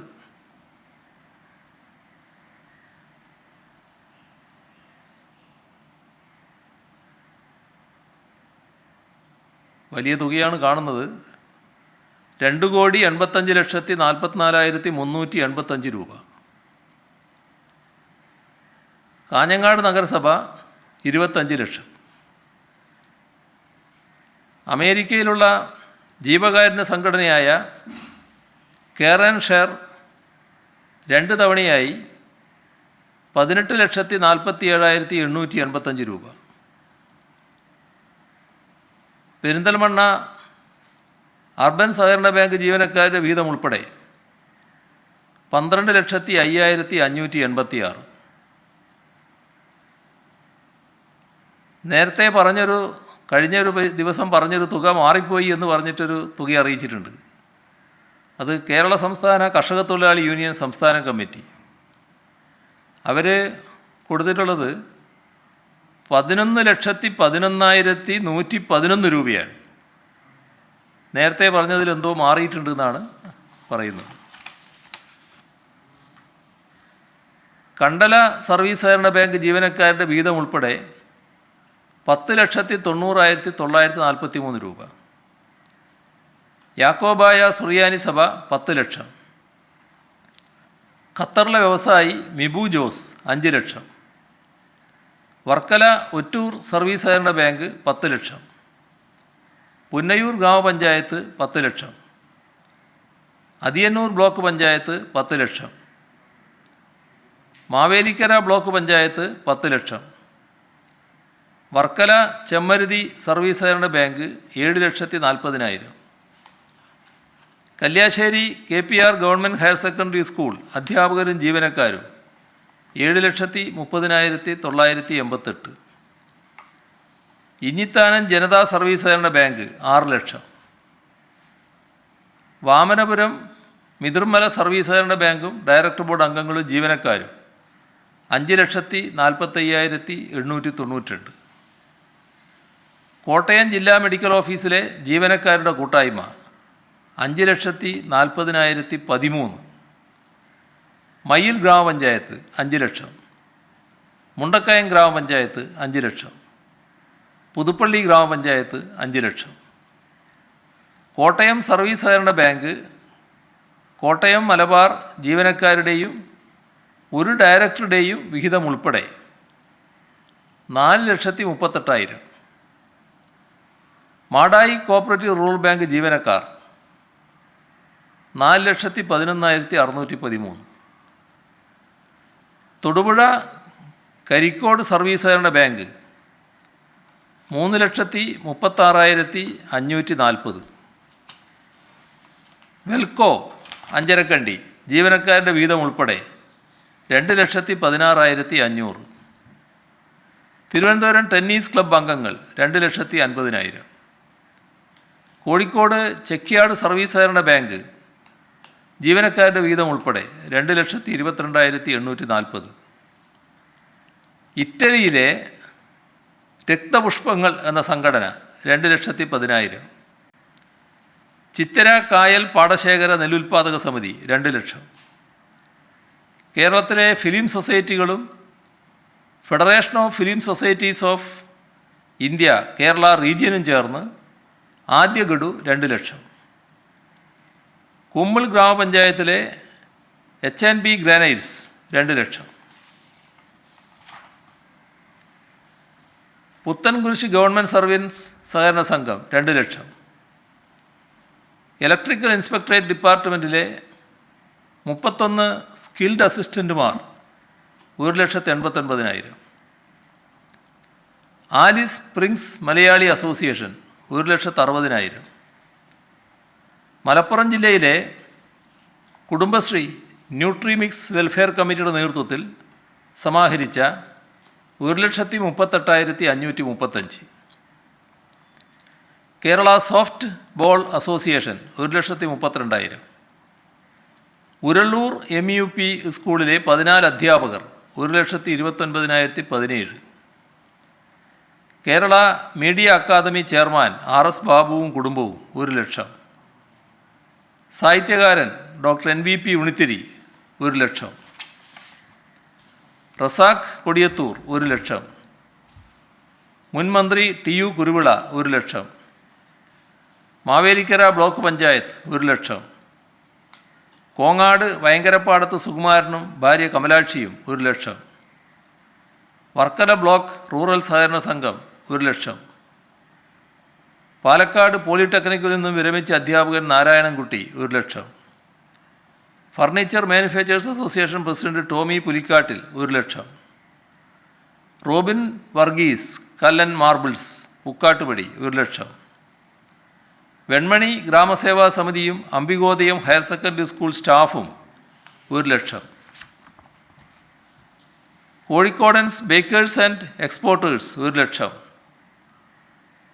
വലിയ തുകയാണ് കാണുന്നത്. 2,85,44,385 രൂപ. കാഞ്ഞങ്ങാട് നഗരസഭ 25 ലക്ഷം. അമേരിക്കയിലുള്ള ജീവകാരുണ്യ സംഘടനയായ കെയർ ആൻഡ് ഷെയർ 2 തവണയായി 18,47,885 രൂപ. പെരിന്തൽമണ്ണ അർബൻ സഹകരണ ബാങ്ക് ജീവനക്കാരുടെ വീതം ഉൾപ്പെടെ 12,05,586. നേരത്തെ കഴിഞ്ഞൊരു ദിവസം പറഞ്ഞൊരു തുക മാറിപ്പോയി എന്ന് പറഞ്ഞിട്ടൊരു തുക അറിയിച്ചിട്ടുണ്ട്. അത് കേരള സംസ്ഥാന കർഷക തൊഴിലാളി യൂണിയൻ സംസ്ഥാന കമ്മിറ്റി അവർ കൊടുത്തിട്ടുള്ളത് 11,11,111 രൂപയാണ്. നേരത്തെ പറഞ്ഞതിൽ എന്തോ മാറിയിട്ടുണ്ടെന്നാണ് പറയുന്നത്. കണ്ടല സർവീസ് സഹകരണ ബാങ്ക് ജീവനക്കാരുടെ വീതം ഉൾപ്പെടെ 10,90,943 രൂപ. യാക്കോബായ സുറിയാനി സഭ 10 ലക്ഷം. ഖത്തറിലെ വ്യവസായി മിബു ജോസ് 5 ലക്ഷം. വർക്കല ഒറ്റൂർ സർവീസ് സഹകരണ ബാങ്ക് 10 ലക്ഷം. പുന്നയൂർ ഗ്രാമപഞ്ചായത്ത് 10 ലക്ഷം. അതിയന്നൂർ ബ്ലോക്ക് പഞ്ചായത്ത് 10 ലക്ഷം. മാവേലിക്കര ബ്ലോക്ക് പഞ്ചായത്ത് 10 ലക്ഷം. വർക്കല ചെമ്മരുതി സർവീസ് സഹകരണ bank 7,40,000. Kalliasseri KPR government higher secondary school അധ്യാപകരും ജീവനക്കാരും 7,30,988. ഇഞ്ഞിത്താനം ജനതാ സർവീസ് സഹകരണ ബാങ്ക് 6 ലക്ഷം. വാമനപുരം മിതിർമല സർവീസ് സഹകരണ ബാങ്കും ഡയറക്ടർ ബോർഡ് അംഗങ്ങളും ജീവനക്കാരും 5,45,892. കോട്ടയം ജില്ലാ മെഡിക്കൽ ഓഫീസിലെ ജീവനക്കാരുടെ കൂട്ടായ്മ 5,40,013. മയ്യിൽ ഗ്രാമപഞ്ചായത്ത് 5 ലക്ഷം. മുണ്ടക്കയം ഗ്രാമപഞ്ചായത്ത് 5 ലക്ഷം. പുതുപ്പള്ളി ഗ്രാമപഞ്ചായത്ത് 5 ലക്ഷം. കോട്ടയം സർവീസ് സഹകരണ ബാങ്ക് കോട്ടയം മലബാർ ജീവനക്കാരുടെയും ഒരു ഡയറക്ടറുടെയും വിഹിതം ഉൾപ്പെടെ 4,38,000. മാടായി കോഓപ്പറേറ്റീവ് റൂറൽ ബാങ്ക് ജീവനക്കാർ 4,11,613. തൊടുപുഴ കരിക്കോട് സർവീസ് സഹകരണ ബാങ്ക് 3,36,540. വെൽക്കോ അഞ്ചരക്കണ്ടി ജീവനക്കാരുടെ വീതം ഉൾപ്പെടെ 2,16,500. തിരുവനന്തപുരം ടെന്നീസ് ക്ലബ്ബ് അംഗങ്ങൾ 2,50,000. കോഴിക്കോട് ചെക്കിയാട് സർവീസ് സഹകരണ ബാങ്ക് ജീവനക്കാരുടെ വീതം ഉൾപ്പെടെ 2,22,840. ഇറ്റലിയിലെ രക്തപുഷ്പങ്ങൾ എന്ന സംഘടന 2,10,000. ചിത്തര കായൽ പാടശേഖര നെല്ലുൽപാദക സമിതി 2 ലക്ഷം. കേരളത്തിലെ ഫിലിം സൊസൈറ്റികളും federation of film societies of India Kerala റീജിയനും ചേർന്ന് ആദ്യ ഗഡു 2 ലക്ഷം. കുമ്മിൾ ഗ്രാമപഞ്ചായത്തിലെ H&B ഗ്രാനൈറ്റ്സ് 2 ലക്ഷം. പുത്തൻകുരിശ് ഗവൺമെൻറ് സർവീസ് സഹകരണ സംഘം 2 ലക്ഷം. ഇലക്ട്രിക്കൽ ഇൻസ്പെക്ടറേറ്റ് ഡിപ്പാർട്ട്മെൻറ്റിലെ 31 സ്കിൽഡ് അസിസ്റ്റൻറ്റുമാർ 1,89,000. Alice Springs Malayali association 1,60,000. Malappuram ജില്ലയിലെ കുടുംബശ്രീ ന്യൂട്രിമിക്സ് വെൽഫെയർ കമ്മിറ്റിയുടെ നേതൃത്വത്തിൽ സമാഹരിച്ച 1,38,535. Kerala softball association 1,32,000. Urallur MUP സ്കൂളിലെ 14 അധ്യാപകർ 1,29,017. Kerala media academy chairman RS ബാബുവും കുടുംബവും 1 ലക്ഷം. സാഹിത്യകാരൻ ഡോക്ടർ NVP ഉണിത്തിരി 1 ലക്ഷം. റസാഖ് കൊടിയത്തൂർ 1 ലക്ഷം. മുൻ മന്ത്രി TU കുരുവിള 1 ലക്ഷം. മാവേലിക്കര ബ്ലോക്ക് പഞ്ചായത്ത് 1 ലക്ഷം. കോങ്ങാട് വയങ്കരപ്പാടത്ത് സുകുമാരനും ഭാര്യ കമലാക്ഷിയും 1 ലക്ഷം. വർക്കല ബ്ലോക്ക് റൂറൽ സഹകരണ സംഘം 1 ലക്ഷം. പാലക്കാട് പോളിടെക്നിക്കിൽ നിന്നും വിരമിച്ച അധ്യാപകൻ നാരായണൻകുട്ടി 1 ലക്ഷം. Furniture manufacturers association president Tommy Pulikkattil 1 ലക്ഷം. റോബിൻ വർഗീസ് കല്ലൻ മാർബിൾസ് പുക്കാട്ടുപടി 1 ലക്ഷം. വെൺമണി ഗ്രാമസേവാ സമിതിയും അംബികോദയം ഹയർ സെക്കൻഡറി സ്കൂൾ സ്റ്റാഫും 1,00,000. Kozhikodans baker's and exporters 1,00,000.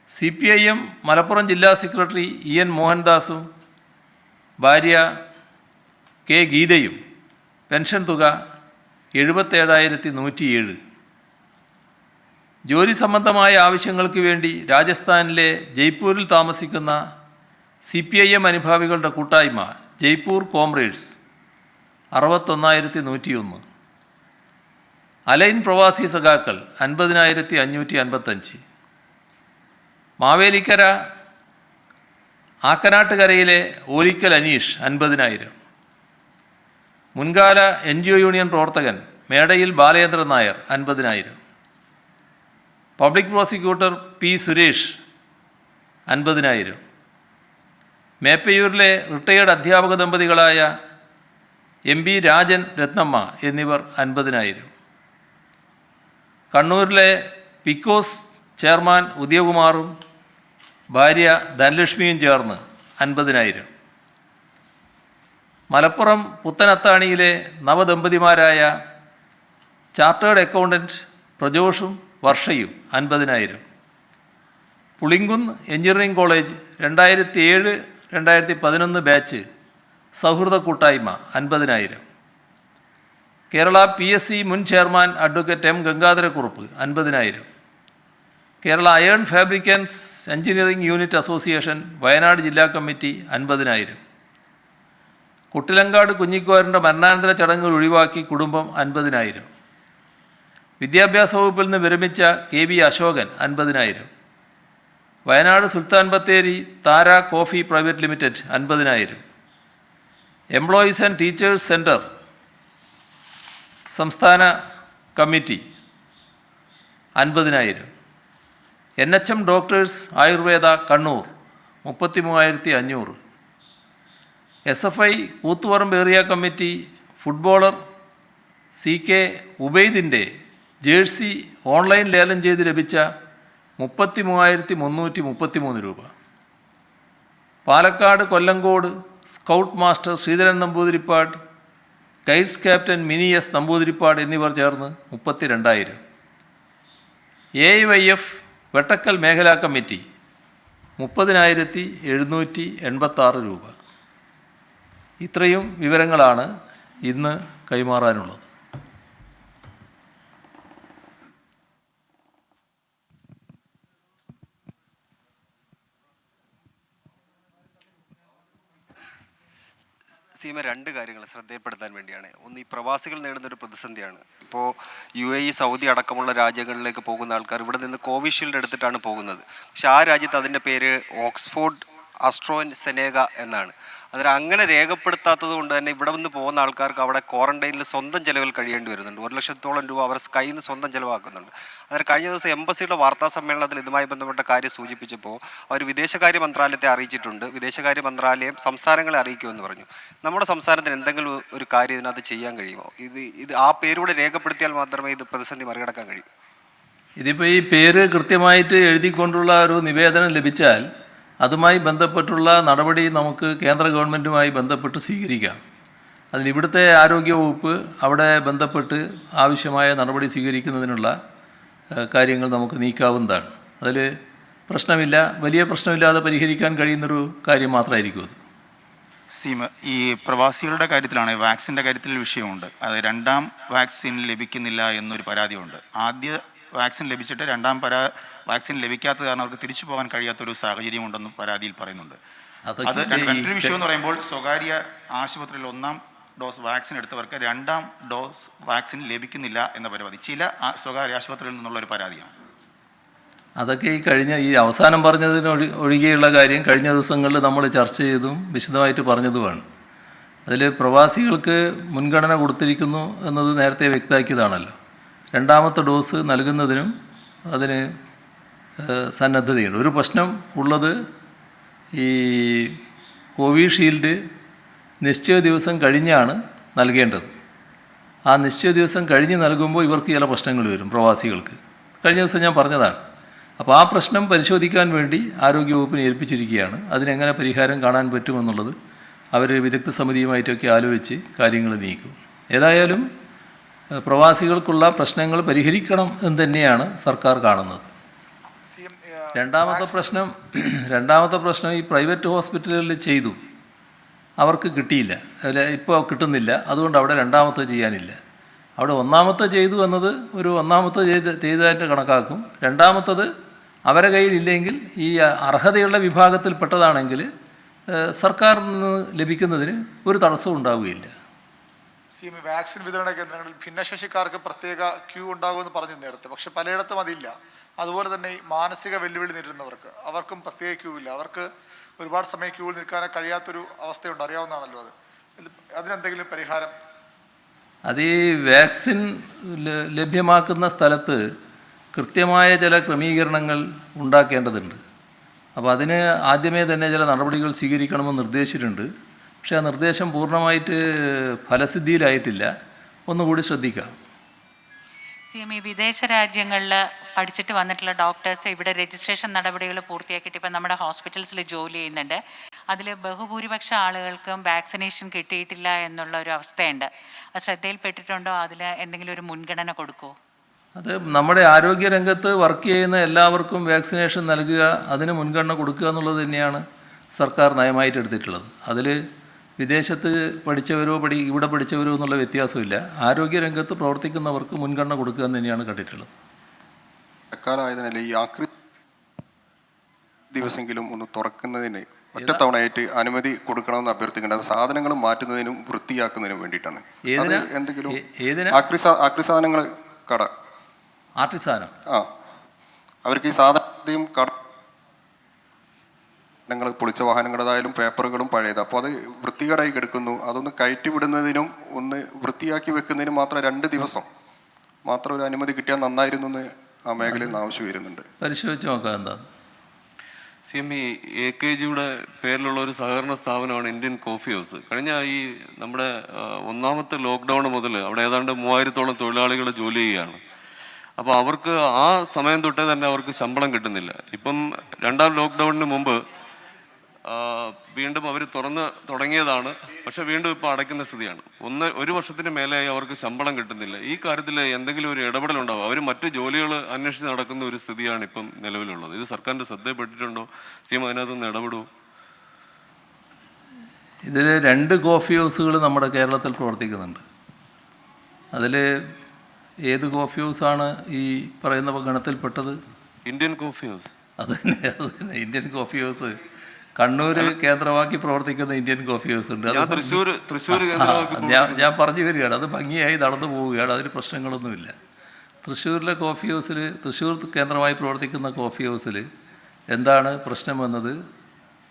CPIM Malappuram ജില്ലാ സെക്രട്ടറി EN മോഹൻദാസും ഭാര്യ K ഗീതയും പെൻഷൻ തുക 77,107. ജോലി സംബന്ധമായ ആവശ്യങ്ങൾക്ക് വേണ്ടി രാജസ്ഥാനിലെ ജയ്പൂരിൽ താമസിക്കുന്ന CPIM അനുഭാവികളുടെ കൂട്ടായ്മ ജയ്പൂർ കോമ്രേഡ്സ് 61,101. അലൈൻ പ്രവാസി സഖാക്കൾ 50,555. മാവേലിക്കര ആക്കനാട്ടുകരയിലെ ഓലിക്കൽ അനീഷ് 50,000. മുൻകാല NGO യൂണിയൻ പ്രവർത്തകൻ Medayil Balachandran Nair 50,000. Public prosecutor P Suresh 50,000. മേപ്പയൂരിലെ റിട്ടയേർഡ് അധ്യാപക ദമ്പതികളായ MB രാജൻ രത്നമ്മ എന്നിവർ 50,000. കണ്ണൂരിലെ പിക്കോസ് ചെയർമാൻ ഉദയകുമാറും ഭാര്യ ധനലക്ഷ്മിയും ചേർന്ന് 50,000. മലപ്പുറം പുത്തനത്താണിയിലെ നവദമ്പതിമാരായ ചാർട്ടേഡ് അക്കൗണ്ടൻറ്റ് പ്രജോഷും വർഷയും 50,000. പുളിങ്കുന്ന് എഞ്ചിനീയറിംഗ് കോളേജ് 2007-2011 ബാച്ച് സൗഹൃദ കൂട്ടായ്മ 50,000. കേരള PSC മുൻ chairman advocate M Gangadharakurup 50,000. Kerala iron fabricants engineering unit association Wayanad ജില്ലാ കമ്മിറ്റി 50,000. കുട്ടിലങ്കാട് കുഞ്ഞിക്കോരൻ്റെ മരണാനന്തര ചടങ്ങുകൾ ഒഴിവാക്കി കുടുംബം 50,000. വിദ്യാഭ്യാസ വകുപ്പിൽ നിന്ന് വിരമിച്ച KB Ashokan 50,000. Wayanad Sultan Bathery Thara coffee private limited 50,000. Employees and teachers centre സംസ്ഥാന committee 50,000. NHM doctors Ayurveda Kannur 33,500. SFI Koothuparamba area committee footballer CK ഉബൈദിൻ്റെ ജേഴ്സി ഓൺലൈൻ ലേലം ചെയ്ത് ലഭിച്ച 33,333 രൂപ. Palakkad Kollengode scout master Sreedharan Namboothiripad, guides captain Mini S Namboothiripad എന്നിവർ ചേർന്ന് 32,000. AIYF വെട്ടക്കൽ മേഖലാ കമ്മിറ്റി 30,786 രൂപ. ഇത്രയും വിവരങ്ങളാണ് ഇന്ന് കൈമാറാനുള്ളത്. സീമ, രണ്ട് കാര്യങ്ങൾ ശ്രദ്ധയപ്പെടുത്താൻ വേണ്ടിയാണ്. ഒന്ന്, ഈ പ്രവാസികൾ നേടുന്നൊരു പ്രതിസന്ധിയാണ്. ഇപ്പോൾ UAE, സൗദി അടക്കമുള്ള രാജ്യങ്ങളിലേക്ക് പോകുന്ന ആൾക്കാർ ഇവിടെ നിന്ന് കോവിഷീൽഡ് എടുത്തിട്ടാണ് പോകുന്നത്. പക്ഷെ ആ രാജ്യത്ത് അതിൻ്റെ പേര് ഓക്സ്ഫോർഡ് ആസ്ട്രോസെനേക എന്നാണ്. അന്നേരം അങ്ങനെ രേഖപ്പെടുത്താത്തത് കൊണ്ട് തന്നെ ഇവിടെ നിന്ന് പോകുന്ന ആൾക്കാർക്ക് അവിടെ ക്വാറന്റൈനിൽ സ്വന്തം ചിലവിൽ കഴിയേണ്ടി വരുന്നുണ്ട്. 1,00,000-ഓളം രൂപ അവർ കയ്യിൽ നിന്ന് സ്വന്തം ചിലവാക്കുന്നുണ്ട്. അന്നേരം കഴിഞ്ഞ ദിവസം എംബസിയുടെ വാർത്താ സമ്മേളനത്തിൽ ഇതുമായി ബന്ധപ്പെട്ട കാര്യം സൂചിപ്പിച്ചപ്പോൾ അവർ വിദേശകാര്യ മന്ത്രാലയത്തെ അറിയിച്ചിട്ടുണ്ട്. വിദേശകാര്യ മന്ത്രാലയം സംസ്ഥാനങ്ങളെ അറിയിക്കുമെന്ന് പറഞ്ഞു. നമ്മുടെ സംസ്ഥാനത്തിന് എന്തെങ്കിലും ഒരു കാര്യം ഇതിനകത്ത് ചെയ്യാൻ കഴിയുമോ? ഇത് ആ പേരൂടെ രേഖപ്പെടുത്തിയാൽ മാത്രമേ ഇത് പ്രതിസന്ധി മറികടക്കാൻ കഴിയൂ. ഇതിപ്പോൾ ഈ പേര് കൃത്യമായിട്ട് എഴുതിക്കൊണ്ടുള്ള ഒരു നിവേദനം ലഭിച്ചാൽ അതുമായി ബന്ധപ്പെട്ടുള്ള നടപടി നമുക്ക് കേന്ദ്ര ഗവൺമെൻറ്റുമായി ബന്ധപ്പെട്ട് സ്വീകരിക്കാം. അതിലിവിടുത്തെ ആരോഗ്യവകുപ്പ് അവിടെ ബന്ധപ്പെട്ട് ആവശ്യമായ നടപടി സ്വീകരിക്കുന്നതിനുള്ള കാര്യങ്ങൾ നമുക്ക് നീക്കാവുന്നതാണ്. അതിൽ പ്രശ്നമില്ല, വലിയ പ്രശ്നമില്ലാതെ പരിഹരിക്കാൻ കഴിയുന്നൊരു കാര്യം മാത്രമായിരിക്കും അത്. സീമ, ഈ പ്രവാസികളുടെ കാര്യത്തിലാണ് വാക്സിൻ്റെ കാര്യത്തിൽ വിഷയമുണ്ട്. അത് രണ്ടാം വാക്സിൻ ലഭിക്കുന്നില്ല എന്നൊരു പരാതിയുണ്ട്. ആദ്യ വാക്സിൻ ലഭിച്ചിട്ട് രണ്ടാം വാക്സിൻ ലഭിക്കാത്തത് കാരണം അവർക്ക് തിരിച്ചു പോകാൻ കഴിയാത്തൊരു സാഹചര്യം ഉണ്ടെന്നും പരാതിയിൽ പറയുന്നുണ്ട്. അത് മറ്റൊരു വിഷയം എന്ന് പറയുമ്പോൾ സ്വകാര്യ ആശുപത്രിയിൽ ഒന്നാം ഡോസ് വാക്സിൻ എടുത്തവർക്ക് രണ്ടാം ഡോസ് വാക്സിൻ ലഭിക്കുന്നില്ല എന്ന പരാതി ചില സ്വകാര്യ ആശുപത്രിയിൽ നിന്നുള്ള ഒരു പരാതിയാണ്. അതൊക്കെ ഈ അവസാനം പറഞ്ഞതിന് ഒഴികെയുള്ള കാര്യം കഴിഞ്ഞ ദിവസങ്ങളിൽ നമ്മൾ ചർച്ച ചെയ്തും വിശദമായിട്ട് പറഞ്ഞതുമാണ്. അതിൽ പ്രവാസികൾക്ക് മുൻഗണന കൊടുത്തിരിക്കുന്നു എന്നത് നേരത്തെ വ്യക്തമാക്കിയതാണല്ലോ. രണ്ടാമത്തെ ഡോസ് നൽകുന്നതിനും അതിന് സന്നദ്ധതയുണ്ട്. ഒരു പ്രശ്നം ഉള്ളത് ഈ കോവിഷീൽഡ് നിശ്ചയ ദിവസം കഴിഞ്ഞാണ് നൽകേണ്ടത്. ആ നിശ്ചയ ദിവസം കഴിഞ്ഞ് നൽകുമ്പോൾ ഇവർക്ക് ചില പ്രശ്നങ്ങൾ വരും പ്രവാസികൾക്ക്. കഴിഞ്ഞ ദിവസം ഞാൻ പറഞ്ഞതാണ്. അപ്പോൾ ആ പ്രശ്നം പരിശോധിക്കാൻ വേണ്ടി ആരോഗ്യവകുപ്പിനെ ഏൽപ്പിച്ചിരിക്കുകയാണ്. അതിനെങ്ങനെ പരിഹാരം കാണാൻ പറ്റുമെന്നുള്ളത് അവർ വിദഗ്ധ സമിതിയുമായിട്ടൊക്കെ ആലോചിച്ച് കാര്യങ്ങൾ നീക്കും. ഏതായാലും പ്രവാസികൾക്കുള്ള പ്രശ്നങ്ങൾ പരിഹരിക്കണം എന്ന് തന്നെയാണ് സർക്കാർ കാണുന്നത്. രണ്ടാമത്തെ പ്രശ്നം ഈ പ്രൈവറ്റ് ഹോസ്പിറ്റലുകളിൽ ചെയ്തു, അവർക്ക് കിട്ടിയില്ല, ഇപ്പോൾ കിട്ടുന്നില്ല, അതുകൊണ്ട് അവിടെ രണ്ടാമത്തെ ചെയ്യാനില്ല. അവിടെ ഒന്നാമത്തെ ചെയ്തു എന്നത് ഒരു ഒന്നാമത്തെ ചെയ്തതായിട്ട് കണക്കാക്കും. രണ്ടാമത്തത് അവരെ കയ്യിലില്ലെങ്കിൽ ഈ അർഹതയുള്ള വിഭാഗത്തിൽപ്പെട്ടതാണെങ്കിൽ സർക്കാരിൽ നിന്ന് ലഭിക്കുന്നതിന് ഒരു തടസ്സവും ഉണ്ടാവുകയില്ല. വാക്സിൻ വിതരണ കേന്ദ്രങ്ങളിൽ ഭിന്നശേഷിക്കാർക്ക് പ്രത്യേക ക്യൂ ഉണ്ടാകുമെന്ന് പറഞ്ഞു നേരത്തെ, പക്ഷെ പലയിടത്തും അതില്ല. അതുപോലെ തന്നെ ഈ മാനസിക വെല്ലുവിളി നേരിടുന്നവർക്ക് അവർക്കും പ്രത്യേക ക്യൂ ഇല്ല. അവർക്ക് ഒരുപാട് സമയം ക്യൂവിൽ നിൽക്കാൻ കഴിയാത്തൊരു അവസ്ഥയുണ്ട്, അറിയാവുന്നതാണല്ലോ. അതിനെന്തെങ്കിലും പരിഹാരം? അത് ഈ വാക്സിൻ ലഭ്യമാക്കുന്ന സ്ഥലത്ത് കൃത്യമായ ചില ക്രമീകരണങ്ങൾ ഉണ്ടാക്കേണ്ടതുണ്ട്. അപ്പോൾ അതിന് ആദ്യമേ തന്നെ ചില നടപടികൾ സ്വീകരിക്കണമെന്ന് നിർദ്ദേശിച്ചിട്ടുണ്ട്. പക്ഷേ ആ നിർദ്ദേശം പൂർണ്ണമായിട്ട് ഫലസിദ്ധിയിലായിട്ടില്ല. ഒന്നുകൂടി ശ്രദ്ധിക്കാം. CM വിദേശ രാജ്യങ്ങളിൽ പഠിച്ചിട്ട് വന്നിട്ടുള്ള ഡോക്ടേഴ്സ് ഇവിടെ രജിസ്ട്രേഷൻ നടപടികൾ പൂർത്തിയാക്കിയിട്ട് ഇപ്പം നമ്മുടെ ഹോസ്പിറ്റൽസിൽ ജോലി ചെയ്യുന്നുണ്ട്. അതിൽ ബഹുഭൂരിപക്ഷ ആളുകൾക്കും വാക്സിനേഷൻ കിട്ടിയിട്ടില്ല എന്നുള്ള ഒരു അവസ്ഥയുണ്ട്. അത് ശ്രദ്ധയിൽപ്പെട്ടിട്ടുണ്ടോ? അതിൽ എന്തെങ്കിലും ഒരു മുൻഗണന കൊടുക്കുമോ? അത് നമ്മുടെ ആരോഗ്യരംഗത്ത് വർക്ക് ചെയ്യുന്ന എല്ലാവർക്കും വാക്സിനേഷൻ നൽകുക, അതിന് മുൻഗണന കൊടുക്കുക എന്നുള്ളത് തന്നെയാണ് സർക്കാർ നയമായിട്ട് എടുത്തിട്ടുള്ളത്. അതിൽ വിദേശത്ത് പഠിച്ചവരോ ഇവിടെ പഠിച്ചവരോ എന്നുള്ള വ്യത്യാസമില്ല. ആരോഗ്യരംഗത്ത് പ്രവർത്തിക്കുന്നവർക്ക് മുൻഗണന കൊടുക്കുക എന്ന് തന്നെയാണ് കണ്ടിട്ടുള്ളത്. എക്കാലമായതിനാൽ ഈ ദിവസമെങ്കിലും ഒന്ന് തുറക്കുന്നതിന് ഒറ്റത്തവണയായിട്ട് അനുമതി കൊടുക്കണമെന്ന് അഭ്യർത്ഥിക്കേണ്ടത് സാധനങ്ങൾ മാറ്റുന്നതിനും വൃത്തിയാക്കുന്നതിനും വേണ്ടിയിട്ടാണ്. എന്തെങ്കിലും ആക്രി സാധനങ്ങൾ കട ആർട്ടിസ്റ്റ് സാധനം അവർക്ക് ഈ സാധനത്തെയും ഞങ്ങൾ പൊളിച്ച വാഹനങ്ങളുടേതായാലും പേപ്പറുകളും പഴയത്, അപ്പോൾ അത് വൃത്തികേടായി കിടക്കുന്നു. അതൊന്ന് കയറ്റി വിടുന്നതിനും ഒന്ന് വൃത്തിയാക്കി വെക്കുന്നതിനും മാത്രം 2 ദിവസം മാത്രം ഒരു അനുമതി കിട്ടിയാൽ നന്നായിരുന്നു എന്ന് ആ മേഖലയിൽ നിന്ന് ആവശ്യം വരുന്നുണ്ട്. പരിശോധിച്ച് നോക്കാം എന്താ. CM AKGയുടെ പേരിലുള്ള ഒരു സഹകരണ സ്ഥാപനമാണ് ഇന്ത്യൻ കോഫി ഹൗസ്. കഴിഞ്ഞ ഈ നമ്മുടെ ഒന്നാമത്തെ ലോക്ക്ഡൗൺ മുതൽ അവിടെ ഏതാണ്ട് 3000-ഓളം തൊഴിലാളികൾ ജോലി ചെയ്യുകയാണ്. അപ്പോൾ അവർക്ക് ആ സമയം തൊട്ടേ തന്നെ അവർക്ക് ശമ്പളം കിട്ടുന്നില്ല. ഇപ്പം 2ാം ലോക്ക്ഡൗണിന് മുമ്പ് വീണ്ടും അവർ തുറന്ന് തുടങ്ങിയതാണ്, പക്ഷെ വീണ്ടും ഇപ്പോൾ അടയ്ക്കുന്ന സ്ഥിതിയാണ്. 1 വർഷത്തിന് മേലെയായി അവർക്ക് ശമ്പളം കിട്ടുന്നില്ല. ഈ കാര്യത്തിൽ എന്തെങ്കിലും ഒരു ഇടപെടലുണ്ടാവും? അവർ മറ്റ് ജോലികൾ അന്വേഷിച്ച് നടക്കുന്ന ഒരു സ്ഥിതിയാണ് ഇപ്പം നിലവിലുള്ളത്. ഇത് സർക്കാരിൻ്റെ ശ്രദ്ധയിൽപ്പെട്ടിട്ടുണ്ടോ? CM അതിനകത്തുനിന്ന് ഇടപെടുമോ? ഇതിൽ 2 കോഫി ഹൗസുകൾ നമ്മുടെ കേരളത്തിൽ പ്രവർത്തിക്കുന്നുണ്ട്. അതിൽ ഏത് കോഫി ഹൗസാണ് ഈ പറയുന്ന ഗണത്തിൽപ്പെട്ടത്? Indian coffee house. അത് തന്നെ ഇന്ത്യൻ കോഫി ഹൗസ്. കണ്ണൂർ കേന്ദ്രമാക്കി പ്രവർത്തിക്കുന്ന ഇന്ത്യൻ കോഫി ഹൗസ് ഉണ്ട്. ഞാൻ പറഞ്ഞു വരികയാണ്, അത് ഭംഗിയായി നടന്നു പോവുകയാണ്, അതിന് പ്രശ്നങ്ങളൊന്നുമില്ല. തൃശ്ശൂരിലെ കോഫി ഹൗസിൽ, തൃശ്ശൂർ കേന്ദ്രമായി പ്രവർത്തിക്കുന്ന കോഫി ഹൗസിൽ എന്താണ് പ്രശ്നമെന്നത്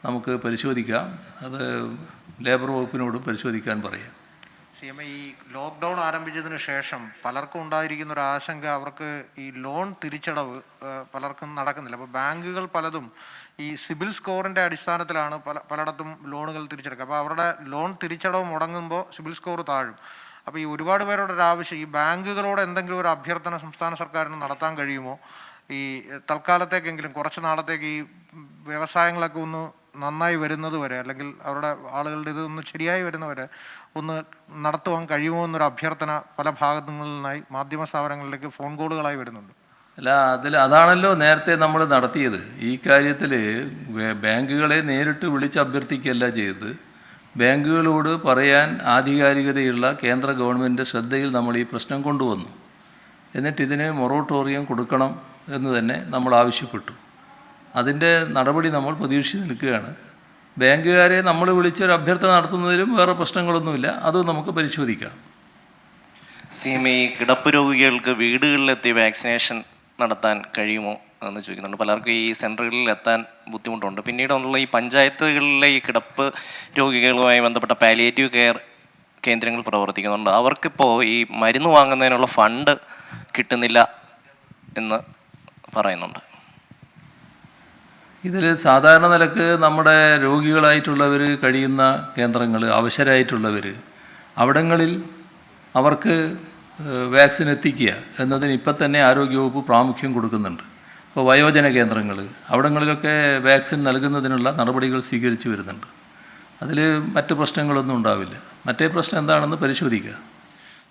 നമുക്ക് പരിശോധിക്കാം. അത് ലേബർ വകുപ്പിനോട് പരിശോധിക്കാൻ പറയാം. CM ഈ ലോക്ക്ഡൗൺ ആരംഭിച്ചതിന് ശേഷം പലർക്കും ഉണ്ടായിരിക്കുന്ന ഒരു ആശങ്ക, അവർക്ക് ഈ ലോൺ തിരിച്ചടവ് പലർക്കും നടക്കുന്നില്ല. അപ്പോൾ ബാങ്കുകൾ പലതും ഈ സിബിൽ സ്കോറിൻ്റെ അടിസ്ഥാനത്തിലാണ് പലയിടത്തും ലോണുകൾ തിരിച്ചടക്കുക. അപ്പോൾ അവരുടെ ലോൺ തിരിച്ചടവ് മുടങ്ങുമ്പോൾ സിബിൽ സ്കോർ താഴും. അപ്പോൾ ഈ ഒരുപാട് പേരുടെ ഒരു ആവശ്യം, ഈ ബാങ്കുകളോട് എന്തെങ്കിലും ഒരു അഭ്യർത്ഥന സംസ്ഥാന സർക്കാരിന് നടത്താൻ കഴിയുമോ? ഈ തൽക്കാലത്തേക്കെങ്കിലും കുറച്ച് നാളത്തേക്ക് ഈ വ്യവസായങ്ങളൊക്കെ ഒന്ന് നന്നായി വരുന്നത് വരെ, അല്ലെങ്കിൽ അവരുടെ ആളുകളുടെ ഇതൊന്ന് ശരിയായി വരുന്നവരെ ഒന്ന് നടത്തുവാൻ കഴിയുമോ എന്നൊരു അഭ്യർത്ഥന പല ഭാഗങ്ങളിൽ നിന്നായി മാധ്യമ സ്ഥാപനങ്ങളിലേക്ക് ഫോൺ കോളുകളായി വരുന്നുണ്ട്. അല്ല, അതാണല്ലോ നേരത്തെ നമ്മൾ നടത്തിയത്. ഈ കാര്യത്തിൽ ബാങ്കുകളെ നേരിട്ട് വിളിച്ച് അഭ്യർത്ഥിക്കുകയല്ല ചെയ്തത്. ബാങ്കുകളോട് പറയാൻ ആധികാരികതയുള്ള കേന്ദ്ര ഗവൺമെൻറ് ശ്രദ്ധയിൽ നമ്മൾ ഈ പ്രശ്നം കൊണ്ടുവന്നു. എന്നിട്ട് ഇതിന് മൊറട്ടോറിയം കൊടുക്കണം എന്ന് തന്നെ നമ്മൾ ആവശ്യപ്പെട്ടു. അതിൻ്റെ നടപടി നമ്മൾ പ്രതീക്ഷിച്ച് നിൽക്കുകയാണ്. ബാങ്കുകാരെ നമ്മൾ വിളിച്ചൊരു അഭ്യർത്ഥന നടത്തുന്നതിലും വേറെ പ്രശ്നങ്ങളൊന്നുമില്ല, അത് നമുക്ക് പരിശോധിക്കാം. CM കിടപ്പ് രോഗികൾക്ക് വീടുകളിലെത്തി വാക്സിനേഷൻ നടത്താൻ കഴിയുമോ എന്ന് ചോദിക്കുന്നുണ്ട്. പലർക്കും ഈ സെൻറ്ററുകളിൽ എത്താൻ ബുദ്ധിമുട്ടുണ്ട്. പിന്നീടുള്ള ഈ പഞ്ചായത്തുകളിലെ ഈ കിടപ്പ് രോഗികളുമായി ബന്ധപ്പെട്ട പാലിയേറ്റീവ് കെയർ കേന്ദ്രങ്ങൾ പ്രവർത്തിക്കുന്നുണ്ട്. അവർക്കിപ്പോൾ ഈ മരുന്ന് വാങ്ങുന്നതിനുള്ള ഫണ്ട് കിട്ടുന്നില്ല എന്ന് പറയുന്നുണ്ട്. ഇതിൽ സാധാരണ നിലക്ക് നമ്മുടെ രോഗികളായിട്ടുള്ളവർ കഴിയുന്ന കേന്ദ്രങ്ങൾ, അവശരായിട്ടുള്ളവർ, അവിടങ്ങളിൽ അവർക്ക് വാക്സിൻ എത്തിക്കുക എന്നതിന് ഇപ്പം തന്നെ ആരോഗ്യവകുപ്പ് പ്രാമുഖ്യം കൊടുക്കുന്നുണ്ട്. ഇപ്പോൾ വയോജന കേന്ദ്രങ്ങൾ, അവിടങ്ങളിലൊക്കെ വാക്സിൻ നൽകുന്നതിനുള്ള നടപടികൾ സ്വീകരിച്ചു വരുന്നുണ്ട്. അതിൽ മറ്റു പ്രശ്നങ്ങളൊന്നും ഉണ്ടാവില്ല. മറ്റേ പ്രശ്നം എന്താണെന്ന് പരിശോധിക്കുക.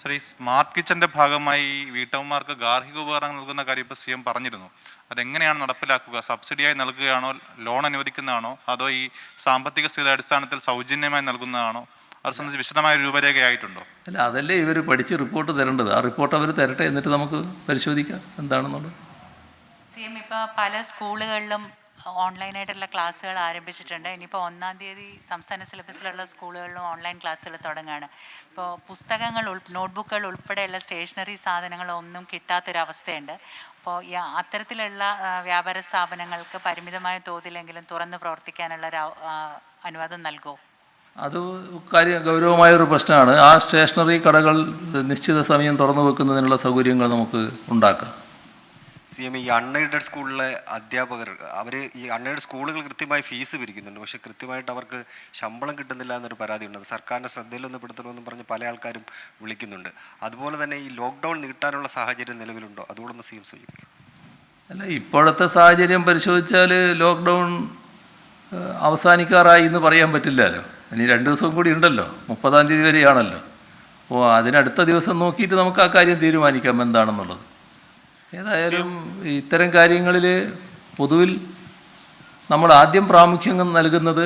സർ, ഈ സ്മാർട്ട് കിച്ചൻ്റെ ഭാഗമായി വീട്ടമ്മമാർക്ക് ഗാർഹിക ഉപകരണങ്ങൾ നൽകുന്ന കാര്യം ഇപ്പോൾ CM പറഞ്ഞിരുന്നു. അതെങ്ങനെയാണ് നടപ്പിലാക്കുക? സബ്സിഡിയായി നൽകുകയാണോ, ലോൺ അനുവദിക്കുന്നതാണോ, അതോ ഈ സാമ്പത്തിക സ്ഥിതി അടിസ്ഥാനത്തിൽ സൗജന്യമായി നൽകുന്നതാണോ? അത് സംബന്ധിച്ച് വിശദമായ രൂപരേഖയായിട്ടുണ്ടോ? അല്ല, അതല്ലേ ഇവർ പഠിച്ച് റിപ്പോർട്ട് തരേണ്ടത്. ആ റിപ്പോർട്ട് അവർ തരട്ടെ, എന്നിട്ട് നമുക്ക് പരിശോധിക്കാം എന്താണെന്നുള്ളത്. CM ഇപ്പോൾ പല സ്കൂളുകളിലും ഓൺലൈനായിട്ടുള്ള ക്ലാസ്സുകൾ ആരംഭിച്ചിട്ടുണ്ട്. ഇനിയിപ്പോൾ 1-ാം തീയതി സംസ്ഥാന സിലബസിലുള്ള സ്കൂളുകളിലും ഓൺലൈൻ ക്ലാസ്സുകൾ തുടങ്ങുകയാണ്. ഇപ്പോൾ പുസ്തകങ്ങൾ, നോട്ട്ബുക്കുകൾ ഉൾപ്പെടെയുള്ള സ്റ്റേഷനറി സാധനങ്ങളൊന്നും കിട്ടാത്തൊരവസ്ഥയുണ്ട്. അപ്പോൾ ഈ അത്തരത്തിലുള്ള വ്യാപാര സ്ഥാപനങ്ങൾക്ക് പരിമിതമായ തോതിലെങ്കിലും തുറന്ന് പ്രവർത്തിക്കാനുള്ള ഒരു അനുവാദം നൽകുമോ? അത് ഗൗരവമായൊരു പ്രശ്നമാണ്. ആ സ്റ്റേഷനറി കടകൾ നിശ്ചിത സമയം തുറന്നു വെക്കുന്നതിനുള്ള സൗകര്യങ്ങൾ നമുക്ക് ഉണ്ടാക്കാം. CM, ഈ അൺഎയ്ഡഡ് സ്കൂളിലെ അധ്യാപകർ ഈ അൺഎയ്ഡഡ് സ്കൂളുകൾ കൃത്യമായി ഫീസ് പിരിക്കുന്നുണ്ട്, പക്ഷേ കൃത്യമായിട്ട് അവർക്ക് ശമ്പളം കിട്ടുന്നില്ല എന്നൊരു പരാതിയുണ്ട്. സർക്കാരിൻ്റെ ശ്രദ്ധയിലൊന്ന് പെടുത്തണമെന്ന് പറഞ്ഞ് പല ആൾക്കാരും വിളിക്കുന്നുണ്ട്. അതുപോലെ തന്നെ ഈ ലോക്ക്ഡൗൺ നീട്ടാനുള്ള സാഹചര്യം നിലവിലുണ്ടോ? അതുകൊണ്ടൊന്ന് CM സൂചിപ്പിക്കും. അല്ല, ഇപ്പോഴത്തെ സാഹചര്യം പരിശോധിച്ചാൽ ലോക്ക്ഡൗൺ അവസാനിക്കാറായി എന്ന് പറയാൻ പറ്റില്ലല്ലോ. ഇനി 2 ദിവസം കൂടി ഉണ്ടല്ലോ, 30-ാം തീയതി വരെയാണല്ലോ. അപ്പോൾ അതിനടുത്ത ദിവസം നോക്കിയിട്ട് നമുക്ക് ആ കാര്യം തീരുമാനിക്കാം എന്താണെന്നുള്ളത്. ഏതായാലും ഇത്തരം കാര്യങ്ങളിൽ പൊതുവിൽ നമ്മൾ ആദ്യം പ്രാമുഖ്യം നൽകുന്നത്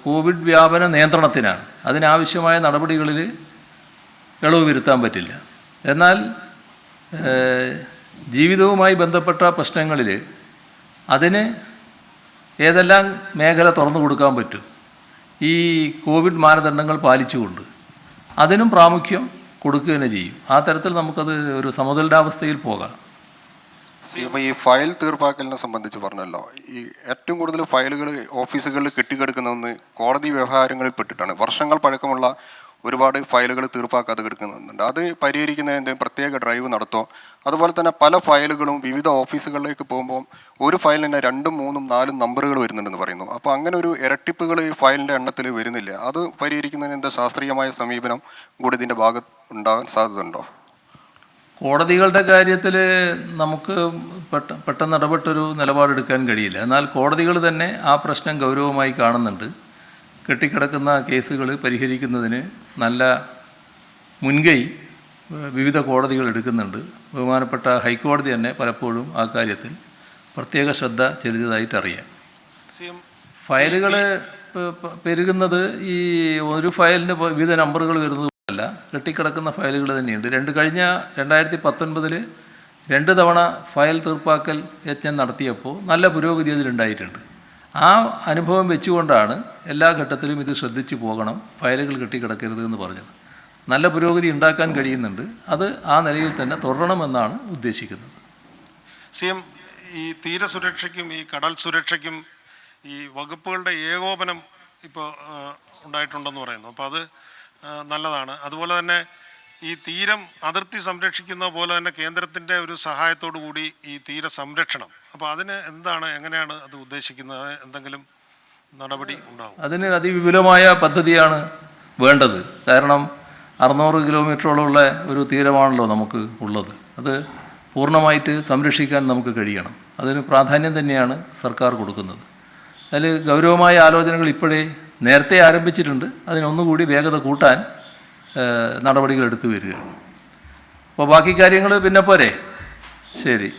കോവിഡ് വ്യാപന നിയന്ത്രണത്തിനാണ്. അതിനാവശ്യമായ നടപടികളിൽ ഇളവ് വരുത്താൻ പറ്റില്ല. എന്നാൽ ജീവിതവുമായി ബന്ധപ്പെട്ട പ്രശ്നങ്ങളിൽ അതിന് ഏതെല്ലാം മേഖല തുറന്നു കൊടുക്കാൻ പറ്റും ഈ കോവിഡ് മാനദണ്ഡങ്ങൾ പാലിച്ചുകൊണ്ട്, അതിനും പ്രാമുഖ്യം കൊടുക്കുക തന്നെ ചെയ്യും. ആ തരത്തിൽ നമുക്കത് ഒരു സമതുലിതാവസ്ഥയിൽ പോകാം. ഇപ്പോൾ ഈ ഫയൽ തീർപ്പാക്കലിനെ സംബന്ധിച്ച് പറഞ്ഞല്ലോ, ഈ ഏറ്റവും കൂടുതൽ ഫയലുകൾ ഓഫീസുകളിൽ കെട്ടിക്കിടക്കുന്നതെന്ന് കോടതി വ്യവഹാരങ്ങളിൽ പെട്ടിട്ടാണ്. വർഷങ്ങൾ പഴക്കമുള്ള ഒരുപാട് ഫയലുകൾ തീർപ്പാക്കാതെ കിടക്കുന്നുണ്ട്. അത് പരിഹരിക്കുന്നതിന് എന്തെങ്കിലും പ്രത്യേക ഡ്രൈവ് നടത്തോ? അതുപോലെ തന്നെ പല ഫയലുകളും വിവിധ ഓഫീസുകളിലേക്ക് പോകുമ്പോൾ ഒരു ഫയലിന് തന്നെ 2, 3, 4 നമ്പറുകൾ വരുന്നുണ്ടെന്ന് പറയുന്നു. അപ്പോൾ അങ്ങനെ ഒരു ഇരട്ടിപ്പുകൾ ഈ ഫയലിൻ്റെ എണ്ണത്തിൽ വരുന്നില്ല. അത് പരിഹരിക്കുന്നതിന് എന്താ ശാസ്ത്രീയമായ സമീപനം കൂടി ഇതിൻ്റെ ഭാഗത്ത് ഉണ്ടാകാൻ സാധ്യതയുണ്ടോ? കോടതികളുടെ കാര്യത്തിൽ നമുക്ക് പെട്ടെന്ന് ഇടപെട്ടൊരു നിലപാടെടുക്കാൻ കഴിയില്ല. എന്നാൽ കോടതികൾ തന്നെ ആ പ്രശ്നം ഗൗരവമായി കാണുന്നുണ്ട്. കെട്ടിക്കിടക്കുന്ന കേസുകൾ പരിഹരിക്കുന്നതിന് നല്ല മുൻകൈ വിവിധ കോടതികൾ എടുക്കുന്നുണ്ട്. ബഹുമാനപ്പെട്ട ഹൈക്കോടതി തന്നെ പലപ്പോഴും ആ കാര്യത്തിൽ പ്രത്യേക ശ്രദ്ധ ചെലുത്തിയതായിട്ടറിയാം. ഫയലുകൾ പെരുകുന്നത് ഈ ഒരു ഫയലിന് വിവിധ നമ്പറുകൾ വരുന്നതല്ല, കെട്ടിക്കിടക്കുന്ന ഫയലുകൾ തന്നെയുണ്ട്. കഴിഞ്ഞ 2019 2 തവണ ഫയൽ തീർപ്പാക്കൽ യജ്ഞം നടത്തിയപ്പോൾ നല്ല പുരോഗതി അതിലുണ്ടായിട്ടുണ്ട്. ആ അനുഭവം വെച്ചുകൊണ്ടാണ് എല്ലാ ഘട്ടത്തിലും ഇത് ശ്രദ്ധിച്ചു പോകണം, ഫയലുകൾ കെട്ടിക്കിടക്കരുത് എന്ന് പറഞ്ഞത്. നല്ല പുരോഗതി ഉണ്ടാക്കാൻ കഴിയുന്നുണ്ട്. അത് ആ നിലയിൽ തന്നെ തുടരണമെന്നാണ് ഉദ്ദേശിക്കുന്നത്. CM, ഈ തീരസുരക്ഷയ്ക്കും ഈ കടൽ സുരക്ഷയ്ക്കും ഈ വകുപ്പുകളുടെ ഏകോപനം ഇപ്പോൾ ഉണ്ടായിട്ടുണ്ടെന്ന് പറയുന്നു. അപ്പോൾ അത് നല്ലതാണ്. അതുപോലെ തന്നെ ഈ തീരം അതിർത്തി സംരക്ഷിക്കുന്ന പോലെ തന്നെ കേന്ദ്രത്തിൻ്റെ ഒരു സഹായത്തോടു കൂടി ഈ തീര സംരക്ഷണം, അപ്പോൾ അതിന് എങ്ങനെയാണ് അത് ഉദ്ദേശിക്കുന്നത്? എന്തെങ്കിലും നടപടി ഉണ്ടാകും? അതിന് അതിവിപുലമായ പദ്ധതിയാണ് വേണ്ടത്. കാരണം 600 കിലോമീറ്ററോളമുള്ള ഒരു തീരമാണല്ലോ നമുക്ക് ഉള്ളത്. അത് പൂർണ്ണമായിട്ട് സംരക്ഷിക്കാൻ നമുക്ക് കഴിയണം. അതിന് പ്രാധാന്യം തന്നെയാണ് സർക്കാർ കൊടുക്കുന്നത്. അതിൽ ഗൗരവമായ ആലോചനകൾ ഇപ്പോഴേ നേരത്തെ ആരംഭിച്ചിട്ടുണ്ട്. അതിനൊന്നുകൂടി വേഗത കൂട്ടാൻ നടപടികൾ എടുത്തു വരികയാണ്. അപ്പോൾ ബാക്കി കാര്യങ്ങൾ പിന്നെ പോരെ. ശരി.